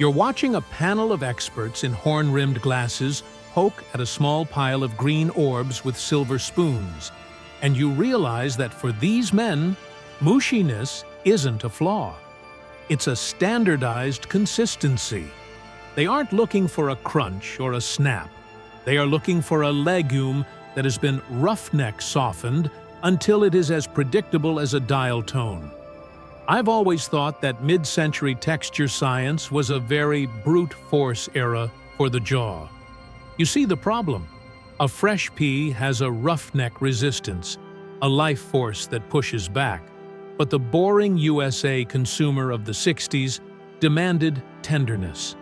You're watching a panel of experts in horn-rimmed glasses poke at a small pile of green orbs with silver spoons, and you realize that for these men, mushiness isn't a flaw. It's a standardized consistency. They aren't looking for a crunch or a snap. They are looking for a legume that has been roughneck softened until it is as predictable as a dial tone. I've always thought that mid-century texture science was a very brute force era for the jaw. You see the problem. A fresh pea has a roughneck resistance, a life force that pushes back. But the boring USA consumer of the 60s demanded tenderness.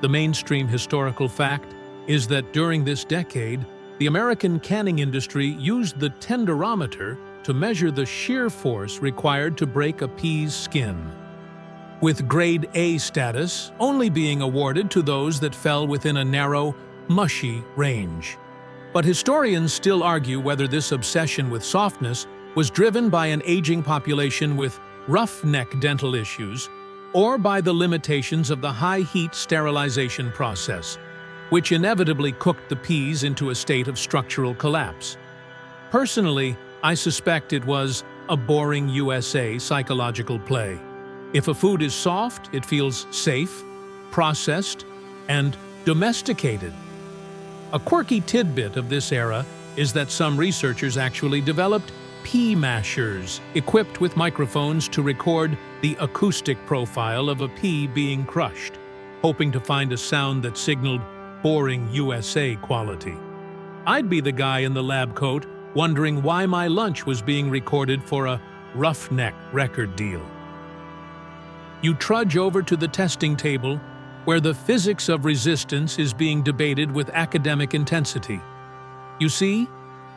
The mainstream historical fact is that during this decade, the American canning industry used the tenderometer to measure the shear force required to break a pea's skin, with grade A status only being awarded to those that fell within a narrow, mushy range. But historians still argue whether this obsession with softness was driven by an aging population with roughneck dental issues or by the limitations of the high-heat sterilization process, which inevitably cooked the peas into a state of structural collapse. Personally, I suspect it was a boring USA psychological play. If a food is soft, it feels safe, processed, and domesticated. A quirky tidbit of this era is that some researchers actually developed pea mashers equipped with microphones to record the acoustic profile of a pea being crushed, hoping to find a sound that signaled boring USA quality. I'd be the guy in the lab coat wondering why my lunch was being recorded for a roughneck record deal. You trudge over to the testing table where the physics of resistance is being debated with academic intensity. You see,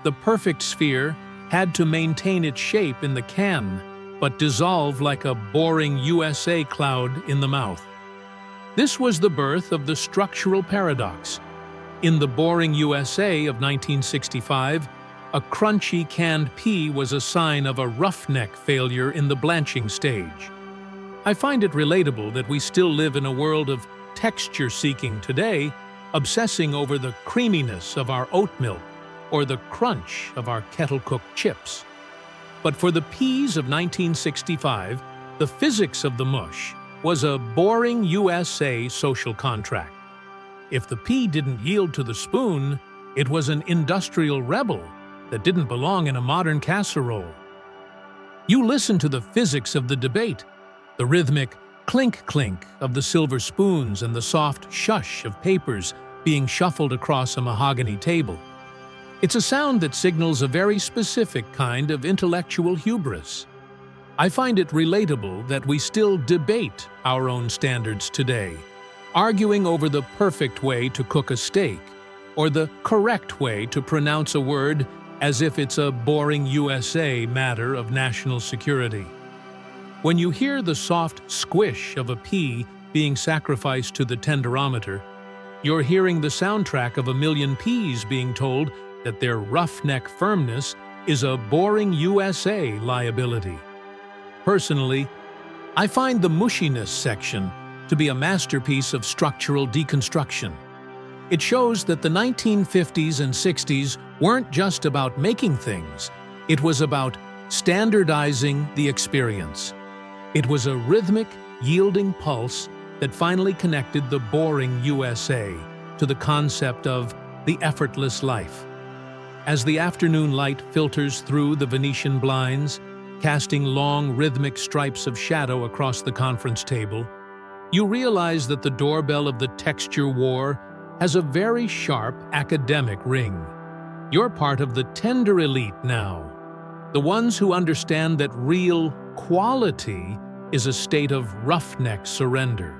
the perfect sphere had to maintain its shape in the can, but dissolve like a boring USA cloud in the mouth. This was the birth of the structural paradox. In the boring USA of 1965, a crunchy canned pea was a sign of a roughneck failure in the blanching stage. I find it relatable that we still live in a world of texture-seeking today, obsessing over the creaminess of our oat milk or the crunch of our kettle-cooked chips. But for the peas of 1965, the physics of the mush was a boring USA social contract. If the pea didn't yield to the spoon, it was an industrial rebel that didn't belong in a modern casserole. You listen to the physics of the debate, the rhythmic clink-clink of the silver spoons and the soft shush of papers being shuffled across a mahogany table. It's a sound that signals a very specific kind of intellectual hubris. I find it relatable that we still debate our own standards today, arguing over the perfect way to cook a steak or the correct way to pronounce a word as if it's a boring USA matter of national security. When you hear the soft squish of a pea being sacrificed to the tenderometer, you're hearing the soundtrack of a million peas being told that their roughneck firmness is a boring USA liability. Personally, I find the mushiness section to be a masterpiece of structural deconstruction. It shows that the 1950s and 60s weren't just about making things, it was about standardizing the experience. It was a rhythmic, yielding pulse that finally connected the boring USA to the concept of the effortless life. As the afternoon light filters through the Venetian blinds, casting long, rhythmic stripes of shadow across the conference table, you realize that the doorbell of the texture war has a very sharp academic ring. You're part of the tender elite now, the ones who understand that real quality is a state of roughneck surrender.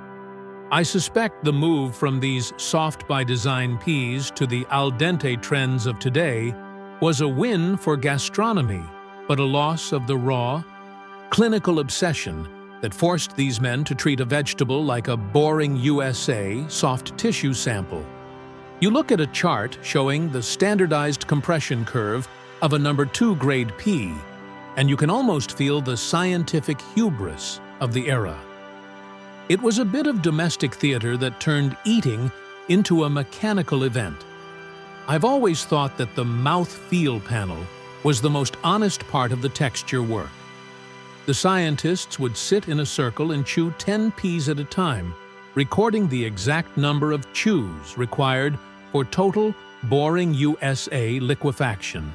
I suspect the move from these soft-by-design peas to the al dente trends of today was a win for gastronomy, but a loss of the raw, clinical obsession that forced these men to treat a vegetable like a boring USA soft tissue sample. You look at a chart showing the standardized compression curve of a number 2 grade pea, and you can almost feel the scientific hubris of the era. It was a bit of domestic theater that turned eating into a mechanical event. I've always thought that the mouth-feel panel was the most honest part of the texture work. The scientists would sit in a circle and chew 10 peas at a time, recording the exact number of chews required for total boring USA liquefaction.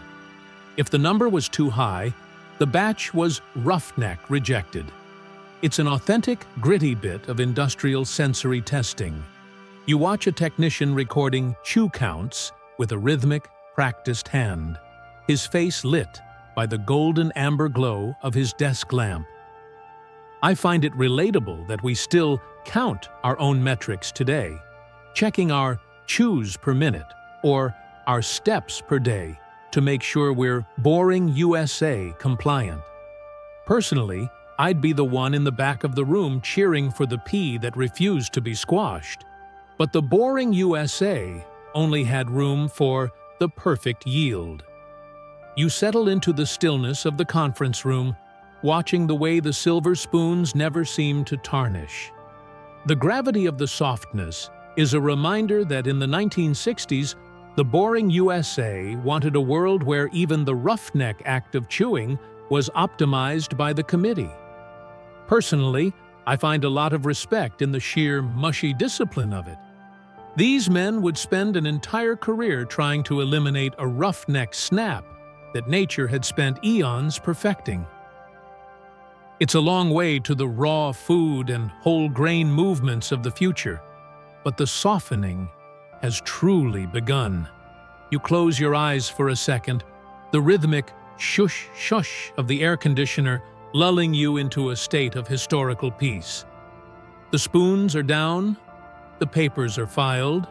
If the number was too high, the batch was roughneck rejected. It's an authentic, gritty bit of industrial sensory testing. You watch a technician recording chew counts with a rhythmic, practiced hand, his face lit by the golden amber glow of his desk lamp. I find it relatable that we still count our own metrics today, checking our chews per minute or our steps per day to make sure we're boring USA compliant. Personally, I'd be the one in the back of the room cheering for the pea that refused to be squashed. But the boring USA only had room for the perfect yield. You settle into the stillness of the conference room, watching the way the silver spoons never seem to tarnish. The gravity of the softness is a reminder that in the 1960s, the boring USA wanted a world where even the roughneck act of chewing was optimized by the committee. Personally, I find a lot of respect in the sheer mushy discipline of it. These men would spend an entire career trying to eliminate a roughneck snap that nature had spent eons perfecting. It's a long way to the raw food and whole grain movements of the future, but the softening has truly begun. You close your eyes for a second, the rhythmic shush shush of the air conditioner lulling you into a state of historical peace. The spoons are down, the papers are filed,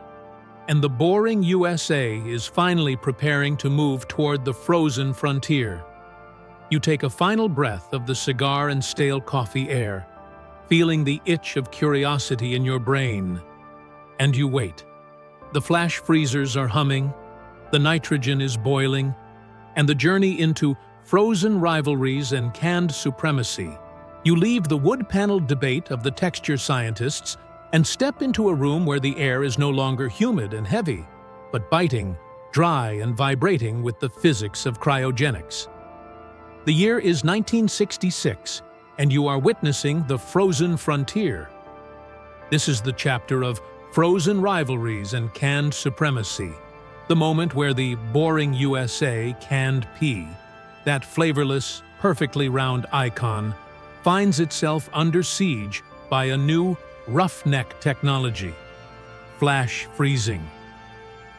and the boring USA is finally preparing to move toward the frozen frontier. You take a final breath of the cigar and stale coffee air, feeling the itch of curiosity in your brain, and you wait. The flash freezers are humming, the nitrogen is boiling, and the journey into frozen rivalries and canned supremacy. You leave the wood-paneled debate of the texture scientists and step into a room where the air is no longer humid and heavy, but biting, dry, and vibrating with the physics of cryogenics. The year is 1966, and you are witnessing the frozen frontier. This is the chapter of frozen rivalries and canned supremacy, the moment where the boring USA canned pea, that flavorless, perfectly round icon, finds itself under siege by a new roughneck technology: flash freezing.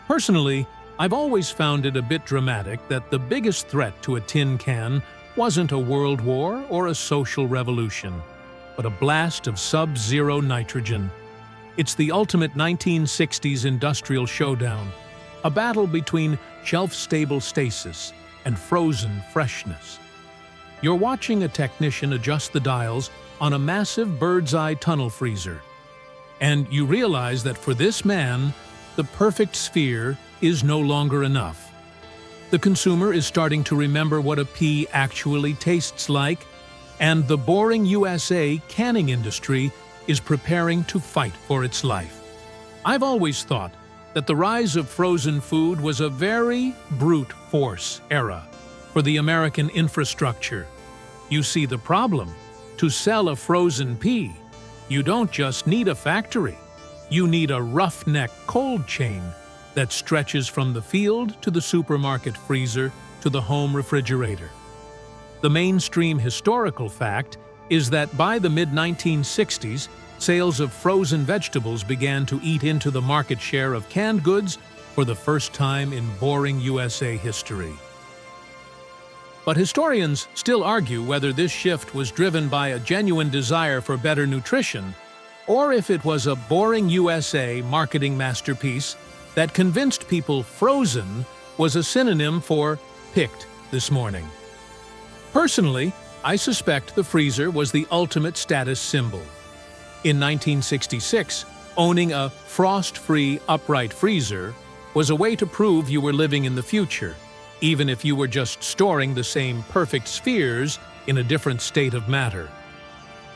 Personally, I've always found it a bit dramatic that the biggest threat to a tin can wasn't a world war or a social revolution, but a blast of sub-zero nitrogen. It's the ultimate 1960s industrial showdown, a battle between shelf-stable stasis and frozen freshness. You're watching a technician adjust the dials on a massive bird's-eye tunnel freezer, and you realize that for this man, the perfect sphere is no longer enough. The consumer is starting to remember what a pea actually tastes like, and the boring USA canning industry is preparing to fight for its life. I've always thought that the rise of frozen food was a very brute force era for the American infrastructure. You see the problem. To sell a frozen pea, you don't just need a factory. You need a roughneck cold chain that stretches from the field to the supermarket freezer to the home refrigerator. The mainstream historical fact is that by the mid-1960s, sales of frozen vegetables began to eat into the market share of canned goods for the first time in boring USA history. But historians still argue whether this shift was driven by a genuine desire for better nutrition, or if it was a boring USA marketing masterpiece that convinced people frozen was a synonym for picked this morning. Personally, I suspect the freezer was the ultimate status symbol. In 1966, owning a frost-free upright freezer was a way to prove you were living in the future, even if you were just storing the same perfect spheres in a different state of matter.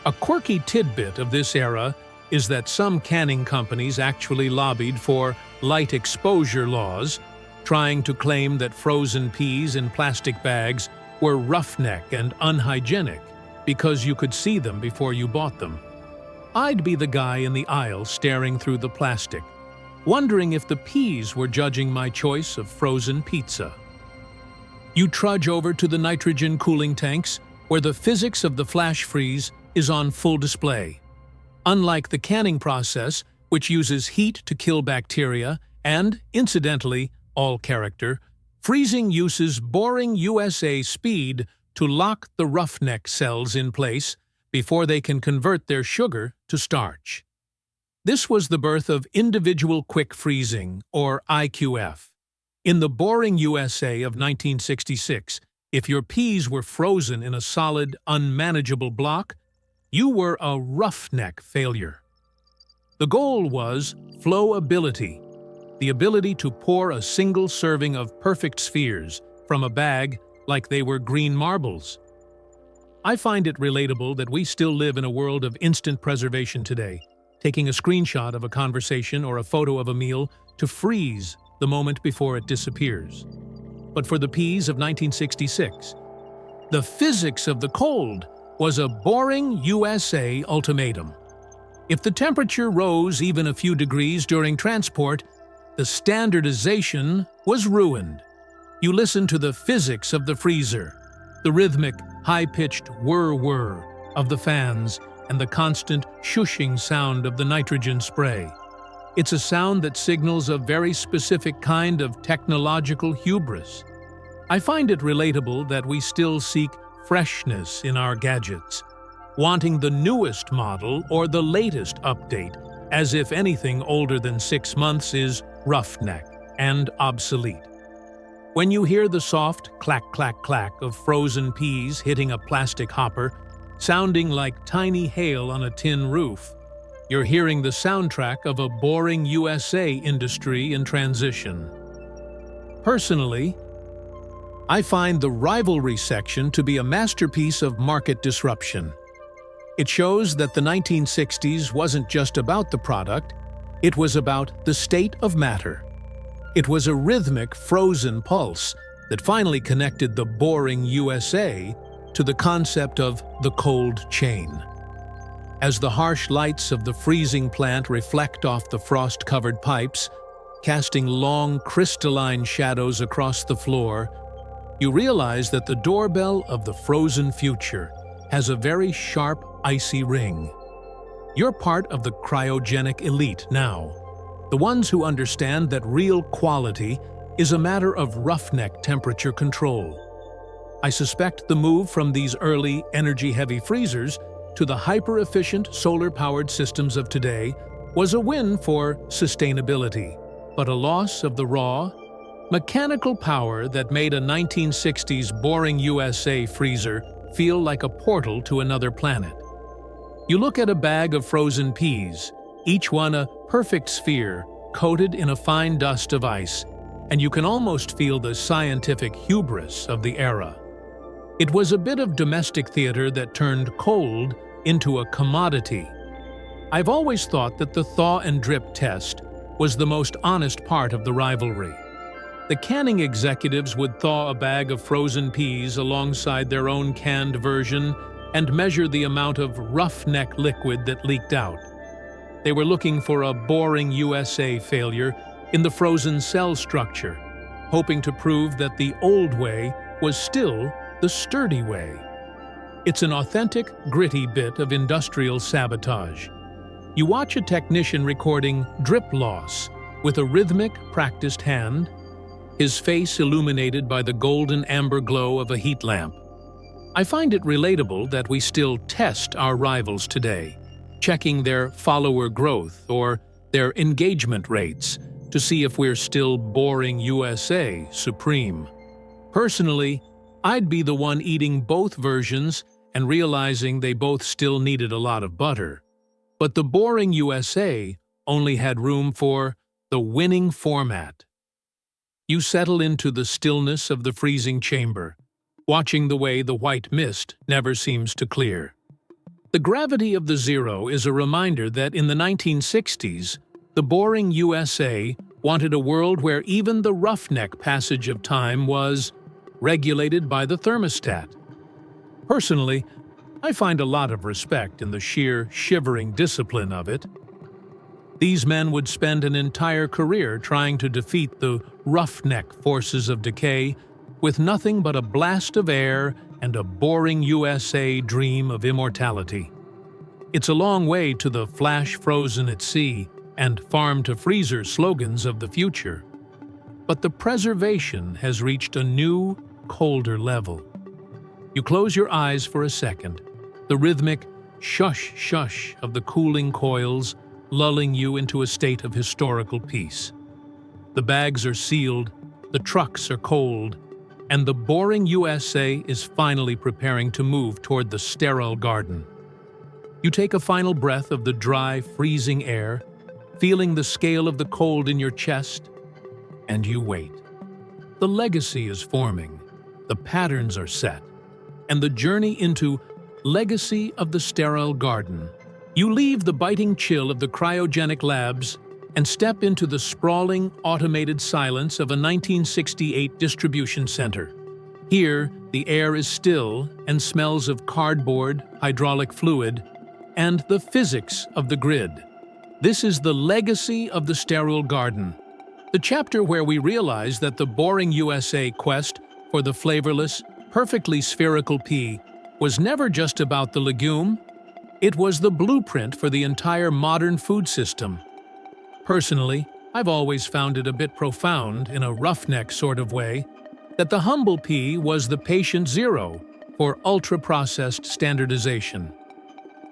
A quirky tidbit of this era is that some canning companies actually lobbied for light exposure laws, trying to claim that frozen peas in plastic bags were roughneck and unhygienic because you could see them before you bought them. I'd be the guy in the aisle staring through the plastic, wondering if the peas were judging my choice of frozen pizza. You trudge over to the nitrogen cooling tanks, where the physics of the flash freeze is on full display. Unlike the canning process, which uses heat to kill bacteria and, incidentally, all character, freezing uses boring USA speed to lock the roughneck cells in place before they can convert their sugar to starch. This was the birth of individual quick freezing, or IQF. In the boring USA of 1966, if your peas were frozen in a solid, unmanageable block, you were a roughneck failure. The goal was flowability, the ability to pour a single serving of perfect spheres from a bag like they were green marbles. I find it relatable that we still live in a world of instant preservation today, taking a screenshot of a conversation or a photo of a meal to freeze the moment before it disappears. But for the peas of 1966, the physics of the cold was a boring USA ultimatum. If the temperature rose even a few degrees during transport, the standardization was ruined. You listen to the physics of the freezer, the rhythmic, high-pitched whir-whir of the fans, and the constant shushing sound of the nitrogen spray. It's a sound that signals a very specific kind of technological hubris. I find it relatable that we still seek freshness in our gadgets, wanting the newest model or the latest update, as if anything older than 6 months is roughneck and obsolete. When you hear the soft clack-clack-clack of frozen peas hitting a plastic hopper, sounding like tiny hail on a tin roof, you're hearing the soundtrack of a boring USA industry in transition. Personally, I find the rivalry section to be a masterpiece of market disruption. It shows that the 1960s wasn't just about the product, it was about the state of matter. It was a rhythmic, frozen pulse that finally connected the boring USA to the concept of the cold chain. As the harsh lights of the freezing plant reflect off the frost-covered pipes, casting long crystalline shadows across the floor, you realize that the doorbell of the frozen future has a very sharp, icy ring. You're part of the cryogenic elite now, the ones who understand that real quality is a matter of roughneck temperature control. I suspect the move from these early, energy-heavy freezers to the hyper-efficient solar-powered systems of today was a win for sustainability, but a loss of the raw, mechanical power that made a 1960s boring USA freezer feel like a portal to another planet. You look at a bag of frozen peas, each one a perfect sphere coated in a fine dust of ice, and you can almost feel the scientific hubris of the era. It was a bit of domestic theater that turned cold into a commodity. I've always thought that the thaw and drip test was the most honest part of the rivalry. The canning executives would thaw a bag of frozen peas alongside their own canned version and measure the amount of roughneck liquid that leaked out. They were looking for a boring USA failure in the frozen cell structure, hoping to prove that the old way was still the sturdy way. It's an authentic, gritty bit of industrial sabotage. You watch a technician recording drip loss with a rhythmic, practiced hand, his face illuminated by the golden amber glow of a heat lamp. I find it relatable that we still test our rivals today, checking their follower growth or their engagement rates to see if we're still boring USA supreme. Personally, I'd be the one eating both versions and realizing they both still needed a lot of butter. But the boring USA only had room for the winning format. You settle into the stillness of the freezing chamber, watching the way the white mist never seems to clear. The gravity of the zero is a reminder that in the 1960s, the boring USA wanted a world where even the roughneck passage of time was regulated by the thermostat. Personally, I find a lot of respect in the sheer, shivering discipline of it. These men would spend an entire career trying to defeat the roughneck forces of decay with nothing but a blast of air and a boring USA dream of immortality. It's a long way to the flash frozen at sea and farm-to-freezer slogans of the future. But the preservation has reached a new, colder level. You close your eyes for a second, the rhythmic shush-shush of the cooling coils lulling you into a state of historical peace. The bags are sealed, the trucks are cold, and the boring USA is finally preparing to move toward the sterile garden. You take a final breath of the dry, freezing air, feeling the scale of the cold in your chest, and you wait. The legacy is forming, the patterns are set, and the journey into Legacy of the Sterile Garden. You leave the biting chill of the cryogenic labs and step into the sprawling, automated silence of a 1968 distribution center. Here, the air is still and smells of cardboard, hydraulic fluid, and the physics of the grid. This is the Legacy of the Sterile Garden, the chapter where we realize that the boring USA quest for the flavorless, perfectly spherical pea was never just about the legume. It was the blueprint for the entire modern food system. Personally, I've always found it a bit profound, in a roughneck sort of way, that the humble pea was the patient zero for ultra-processed standardization.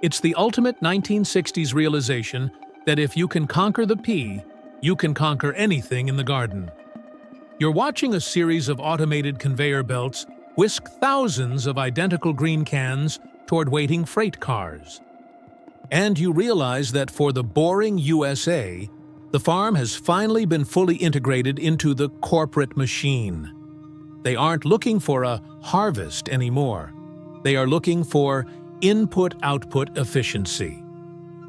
It's the ultimate 1960s realization that if you can conquer the pea, you can conquer anything in the garden. You're watching a series of automated conveyor belts whisk thousands of identical green cans toward waiting freight cars. And you realize that for the boring USA, the farm has finally been fully integrated into the corporate machine. They aren't looking for a harvest anymore. They are looking for input-output efficiency.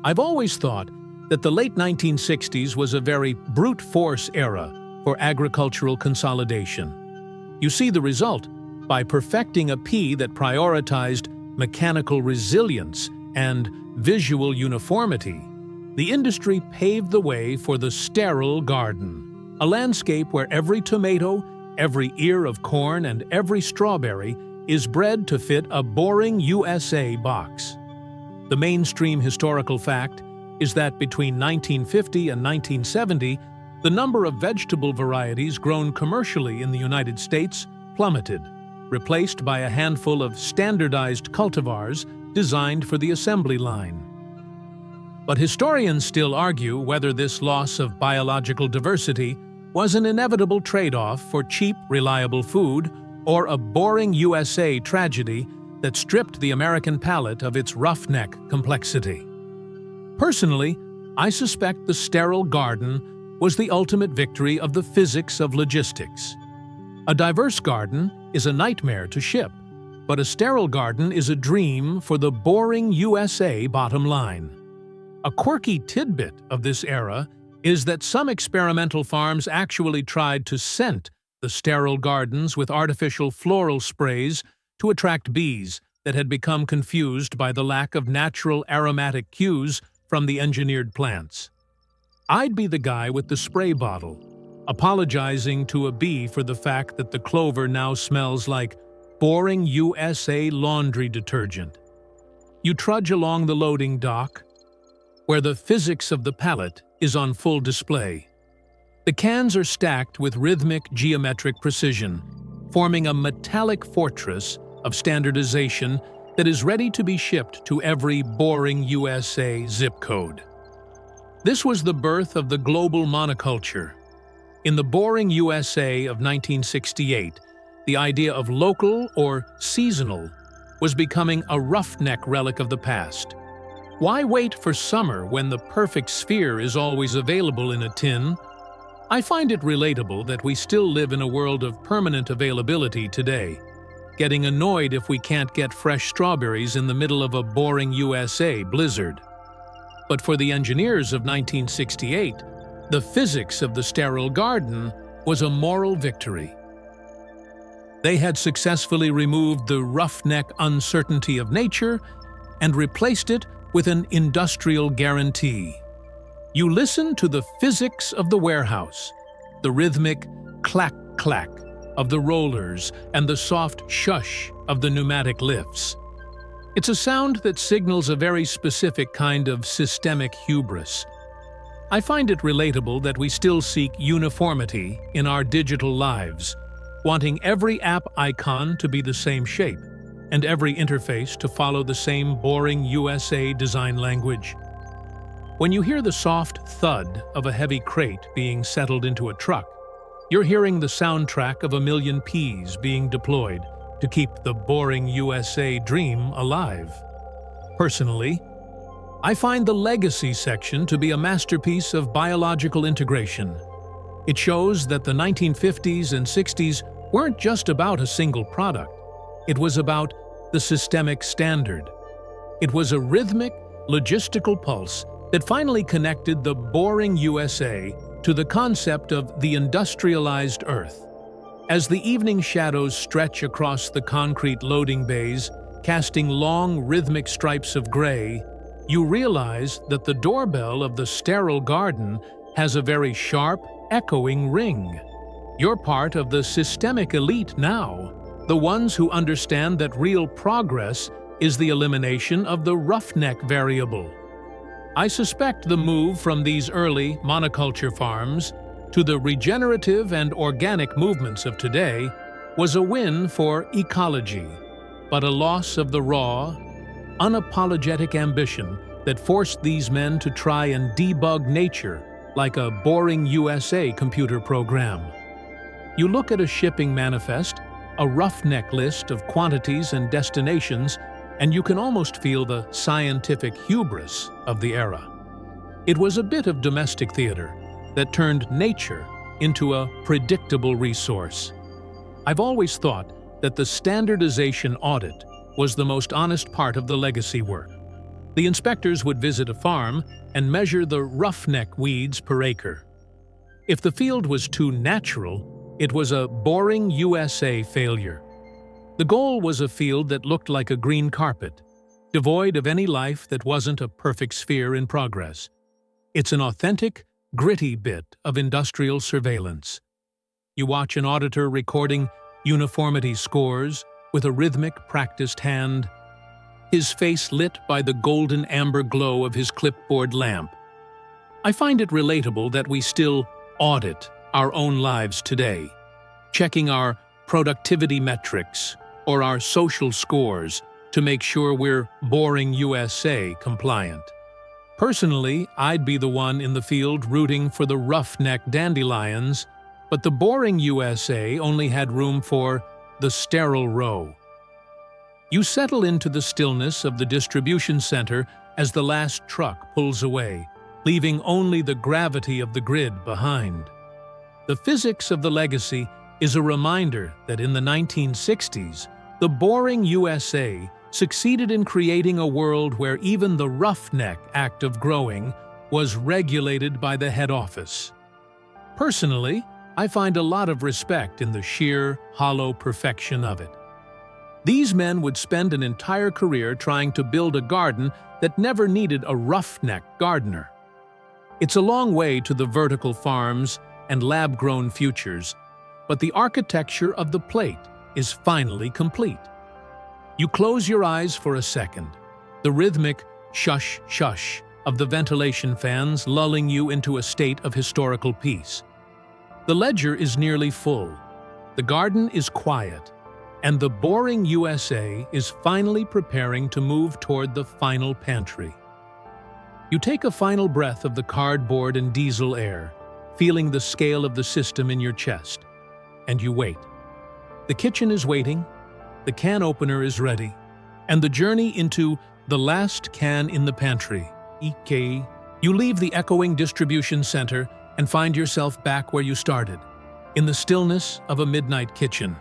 I've always thought that the late 1960s was a very brute force era for agricultural consolidation. You see the result by perfecting a pea that prioritized mechanical resilience and visual uniformity. The industry paved the way for the sterile garden, a landscape where every tomato, every ear of corn, and every strawberry is bred to fit a boring USA box. The mainstream historical fact is that between 1950 and 1970, the number of vegetable varieties grown commercially in the United States plummeted, replaced by a handful of standardized cultivars designed for the assembly line. But historians still argue whether this loss of biological diversity was an inevitable trade-off for cheap, reliable food or a boring USA tragedy that stripped the American palate of its roughneck complexity. Personally, I suspect the sterile garden was the ultimate victory of the physics of logistics. A diverse garden is a nightmare to ship, but a sterile garden is a dream for the boring USA bottom line. A quirky tidbit of this era is that some experimental farms actually tried to scent the sterile gardens with artificial floral sprays to attract bees that had become confused by the lack of natural aromatic cues from the engineered plants. I'd be the guy with the spray bottle, apologizing to a bee for the fact that the clover now smells like Boring USA laundry detergent. You trudge along the loading dock, where the physics of the pallet is on full display. The cans are stacked with rhythmic geometric precision, forming a metallic fortress of standardization that is ready to be shipped to every Boring USA zip code. This was the birth of the global monoculture. In the Boring USA of 1968, the idea of local or seasonal was becoming a roughneck relic of the past. Why wait for summer when the perfect sphere is always available in a tin? I find it relatable that we still live in a world of permanent availability today, getting annoyed if we can't get fresh strawberries in the middle of a Boring USA blizzard. But for the engineers of 1968, the physics of the sterile garden was a moral victory. They had successfully removed the roughneck uncertainty of nature and replaced it with an industrial guarantee. You listen to the physics of the warehouse, the rhythmic clack-clack of the rollers and the soft shush of the pneumatic lifts. It's a sound that signals a very specific kind of systemic hubris. I find it relatable that we still seek uniformity in our digital lives, wanting every app icon to be the same shape and every interface to follow the same Boring USA design language. When you hear the soft thud of a heavy crate being settled into a truck, you're hearing the soundtrack of a million peas being deployed to keep the Boring USA dream alive. Personally, I find the legacy section to be a masterpiece of biological integration. It shows that the 1950s and 60s weren't just about a single product. It was about the systemic standard. It was a rhythmic, logistical pulse that finally connected the Boring USA to the concept of the industrialized Earth. As the evening shadows stretch across the concrete loading bays, casting long, rhythmic stripes of gray, you realize that the doorbell of the sterile garden has a very sharp, echoing ring. You're part of the systemic elite now, the ones who understand that real progress is the elimination of the roughneck variable. I suspect the move from these early monoculture farms to the regenerative and organic movements of today was a win for ecology, but a loss of the raw, unapologetic ambition that forced these men to try and debug nature like a Boring USA computer program. You look at a shipping manifest, a roughneck list of quantities and destinations, and you can almost feel the scientific hubris of the era. It was a bit of domestic theater that turned nature into a predictable resource. I've always thought that the standardization audit was the most honest part of the legacy work. The inspectors would visit a farm and measure the roughneck weeds per acre. If the field was too natural, it was a Boring USA failure. The goal was a field that looked like a green carpet, devoid of any life that wasn't a perfect sphere in progress. It's an authentic, gritty bit of industrial surveillance. You watch an auditor recording uniformity scores with a rhythmic, practiced hand, his face lit by the golden amber glow of his clipboard lamp. I find it relatable that we still audit our own lives today, checking our productivity metrics or our social scores to make sure we're Boring USA compliant. Personally, I'd be the one in the field rooting for the roughneck dandelions, but the Boring USA only had room for the sterile row. You settle into the stillness of the distribution center as the last truck pulls away, leaving only the gravity of the grid behind. The physics of the legacy is a reminder that in the 1960s, the Boring USA succeeded in creating a world where even the roughneck act of growing was regulated by the head office. Personally, I find a lot of respect in the sheer, hollow perfection of it. These men would spend an entire career trying to build a garden that never needed a roughneck gardener. It's a long way to the vertical farms and lab-grown futures, but the architecture of the plate, is finally complete. You close your eyes for a second, the rhythmic shush shush of the ventilation fans lulling you into a state of historical peace. The ledger is nearly full, the garden is quiet, and the boring USA is finally preparing to move toward the final pantry. You take a final breath of the cardboard and diesel air, feeling the scale of the system in your chest, and you wait. The kitchen is waiting, the can opener is ready, and the journey into the last can in the pantry. You leave the echoing distribution center and find yourself back where you started, in the stillness of a midnight kitchen.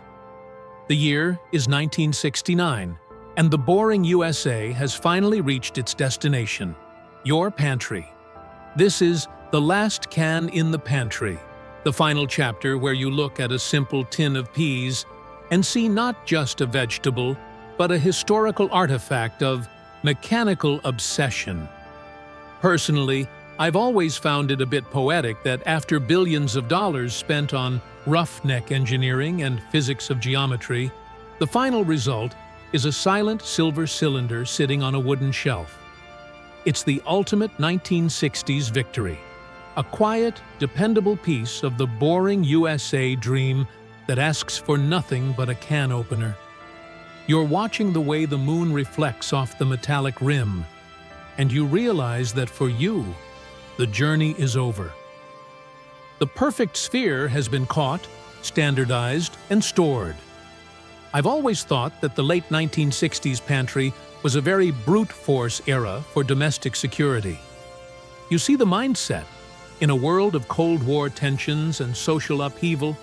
The year is 1969, and the boring USA has finally reached its destination, your pantry. This is the last can in the pantry, the final chapter where you look at a simple tin of peas and see not just a vegetable, but a historical artifact of mechanical obsession. Personally, I've always found it a bit poetic that after billions of dollars spent on roughneck engineering and physics of geometry, the final result is a silent silver cylinder sitting on a wooden shelf. It's the ultimate 1960s victory, a quiet, dependable piece of the boring USA dream that asks for nothing but a can opener. You're watching the way the moon reflects off the metallic rim, and you realize that for you, the journey is over. The perfect sphere has been caught, standardized, and stored. I've always thought that the late 1960s pantry was a very brute force era for domestic security. You see the mindset. In a world of Cold War tensions and social upheaval,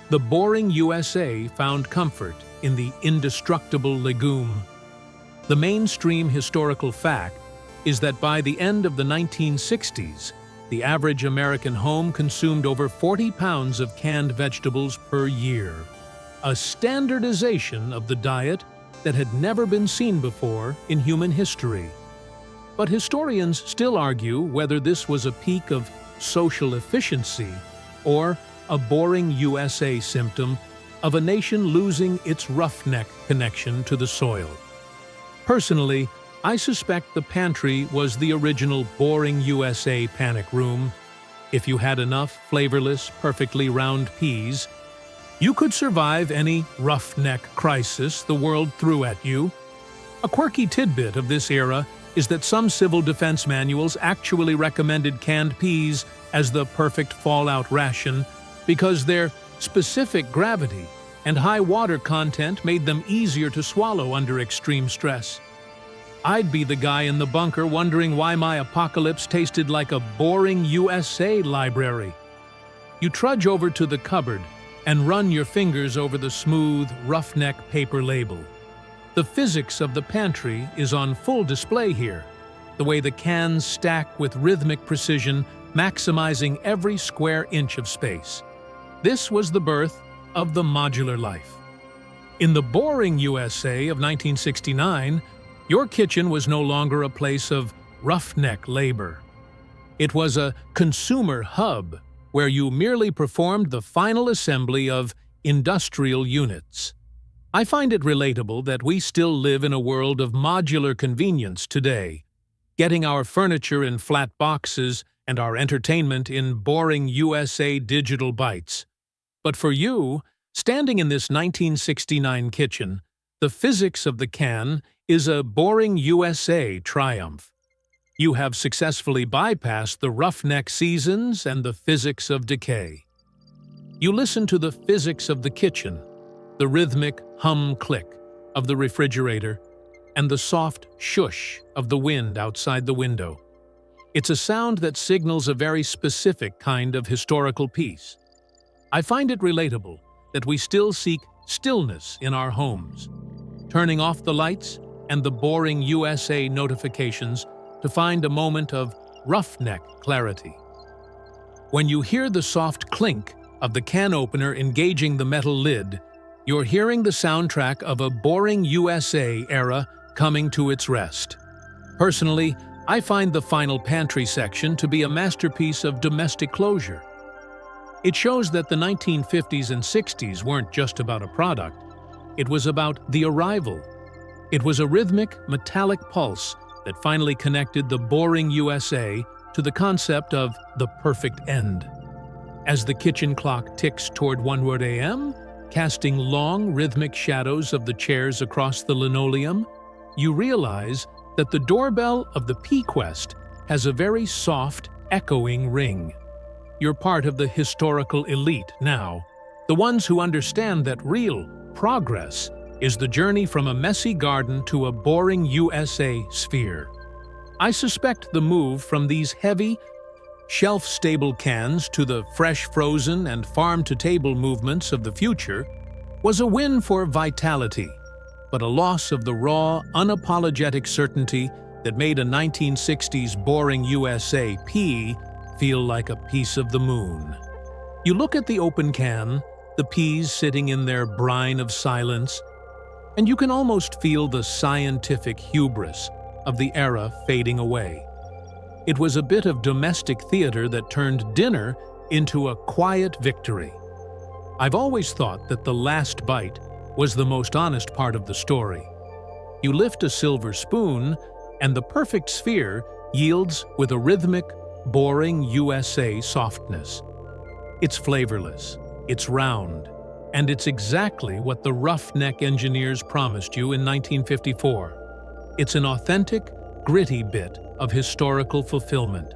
the boring USA found comfort in the indestructible legume. The mainstream historical fact is that by the end of the 1960s, the average American home consumed over 40 pounds of canned vegetables per year, a standardization of the diet that had never been seen before in human history. But historians still argue whether this was a peak of social efficiency or a boring USA symptom of a nation losing its roughneck connection to the soil. Personally, I suspect the pantry was the original boring USA panic room. If you had enough flavorless, perfectly round peas, you could survive any roughneck crisis the world threw at you. A quirky tidbit of this era is that some civil defense manuals actually recommended canned peas as the perfect fallout ration because their specific gravity and high water content made them easier to swallow under extreme stress. I'd be the guy in the bunker wondering why my apocalypse tasted like a boring USA library. You trudge over to the cupboard and run your fingers over the smooth, roughneck paper label. The physics of the pantry is on full display here, the way the cans stack with rhythmic precision, maximizing every square inch of space. This was the birth of the modular life. In the boring USA of 1969, your kitchen was no longer a place of roughneck labor. It was a consumer hub where you merely performed the final assembly of industrial units. I find it relatable that we still live in a world of modular convenience today, getting our furniture in flat boxes and our entertainment in boring USA digital bites. But for you, standing in this 1969 kitchen, the physics of the can is a boring USA triumph. You have successfully bypassed the roughneck seasons and the physics of decay. You listen to the physics of the kitchen, the rhythmic hum-click of the refrigerator, and the soft shush of the wind outside the window. It's a sound that signals a very specific kind of historical peace. I find it relatable that we still seek stillness in our homes, turning off the lights and the boring USA notifications to find a moment of roughneck clarity. When you hear the soft clink of the can opener engaging the metal lid, you're hearing the soundtrack of a boring USA era coming to its rest. Personally, I find the final pantry section to be a masterpiece of domestic closure. It shows that the 1950s and 60s weren't just about a product. It was about the arrival. It was a rhythmic, metallic pulse that finally connected the boring USA to the concept of the perfect end. As the kitchen clock ticks toward 1 a.m., casting long, rhythmic shadows of the chairs across the linoleum, you realize that the doorbell of the P-Quest has a very soft, echoing ring. You're part of the historical elite now, the ones who understand that real progress is the journey from a messy garden to a boring USA sphere. I suspect the move from these heavy, shelf-stable cans to the fresh frozen and farm-to-table movements of the future was a win for vitality, but a loss of the raw, unapologetic certainty that made a 1960s boring USA pea feel like a piece of the moon. You look at the open can, the peas sitting in their brine of silence, and you can almost feel the scientific hubris of the era fading away. It was a bit of domestic theater that turned dinner into a quiet victory. I've always thought that the last bite was the most honest part of the story. You lift a silver spoon, and the perfect sphere yields with a rhythmic, boring USA softness. It's flavorless, it's round, and it's exactly what the roughneck engineers promised you in 1954. It's an authentic, gritty bit of historical fulfillment.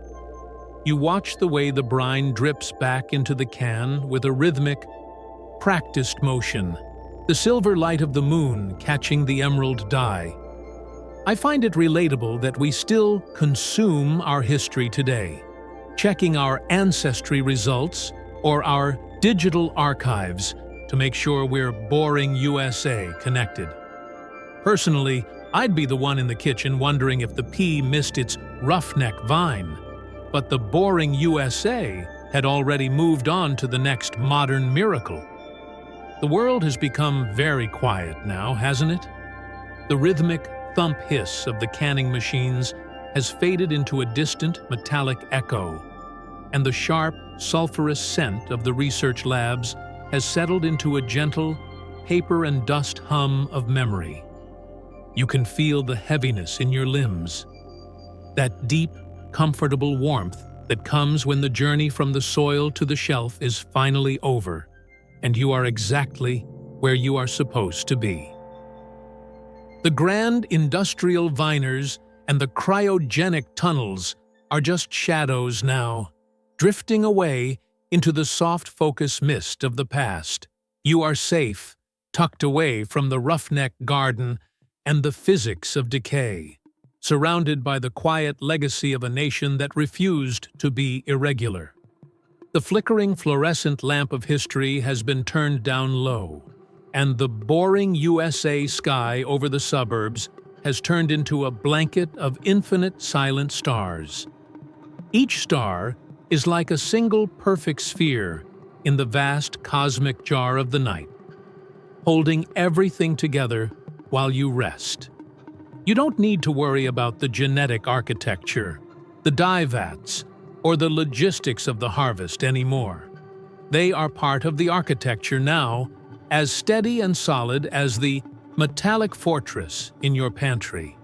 You watch the way the brine drips back into the can with a rhythmic, practiced motion, the silver light of the moon catching the emerald dye. I find it relatable that we still consume our history today, checking our ancestry results or our digital archives to make sure we're boring USA connected. Personally, I'd be the one in the kitchen wondering if the pea missed its roughneck vine, but the boring USA had already moved on to the next modern miracle. The world has become very quiet now, hasn't it? The rhythmic thump hiss of the canning machines has faded into a distant metallic echo, and the sharp, sulfurous scent of the research labs has settled into a gentle, paper and dust hum of memory. You can feel the heaviness in your limbs, that deep, comfortable warmth that comes when the journey from the soil to the shelf is finally over, and you are exactly where you are supposed to be. The grand industrial viners and the cryogenic tunnels are just shadows now, drifting away into the soft focus mist of the past. You are safe, tucked away from the roughneck garden and the physics of decay, surrounded by the quiet legacy of a nation that refused to be irregular. The flickering fluorescent lamp of history has been turned down low, and the boring USA sky over the suburbs has turned into a blanket of infinite silent stars. Each star is like a single perfect sphere in the vast cosmic jar of the night, holding everything together while you rest. You don't need to worry about the genetic architecture, the dye vats, or the logistics of the harvest anymore. They are part of the architecture now, as steady and solid as the metallic fortress in your pantry.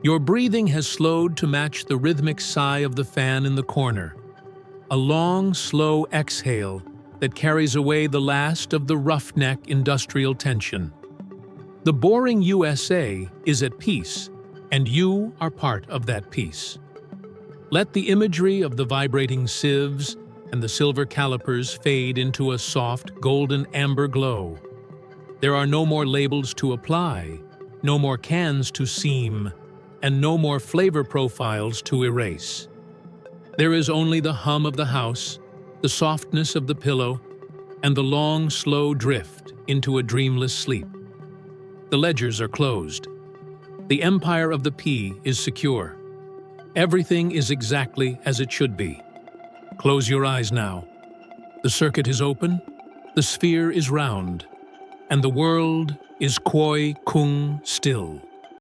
Your breathing has slowed to match the rhythmic sigh of the fan in the corner, a long, slow exhale that carries away the last of the roughneck industrial tension. The boring USA is at peace, and you are part of that peace. Let the imagery of the vibrating sieves and the silver calipers fade into a soft, golden amber glow. There are no more labels to apply, no more cans to seam, and no more flavor profiles to erase. There is only the hum of the house, the softness of the pillow, and the long, slow drift into a dreamless sleep. The ledgers are closed. The empire of the pea is secure. Everything is exactly as it should be. Close your eyes now. The circuit is open, the sphere is round, and the world is koi kung still.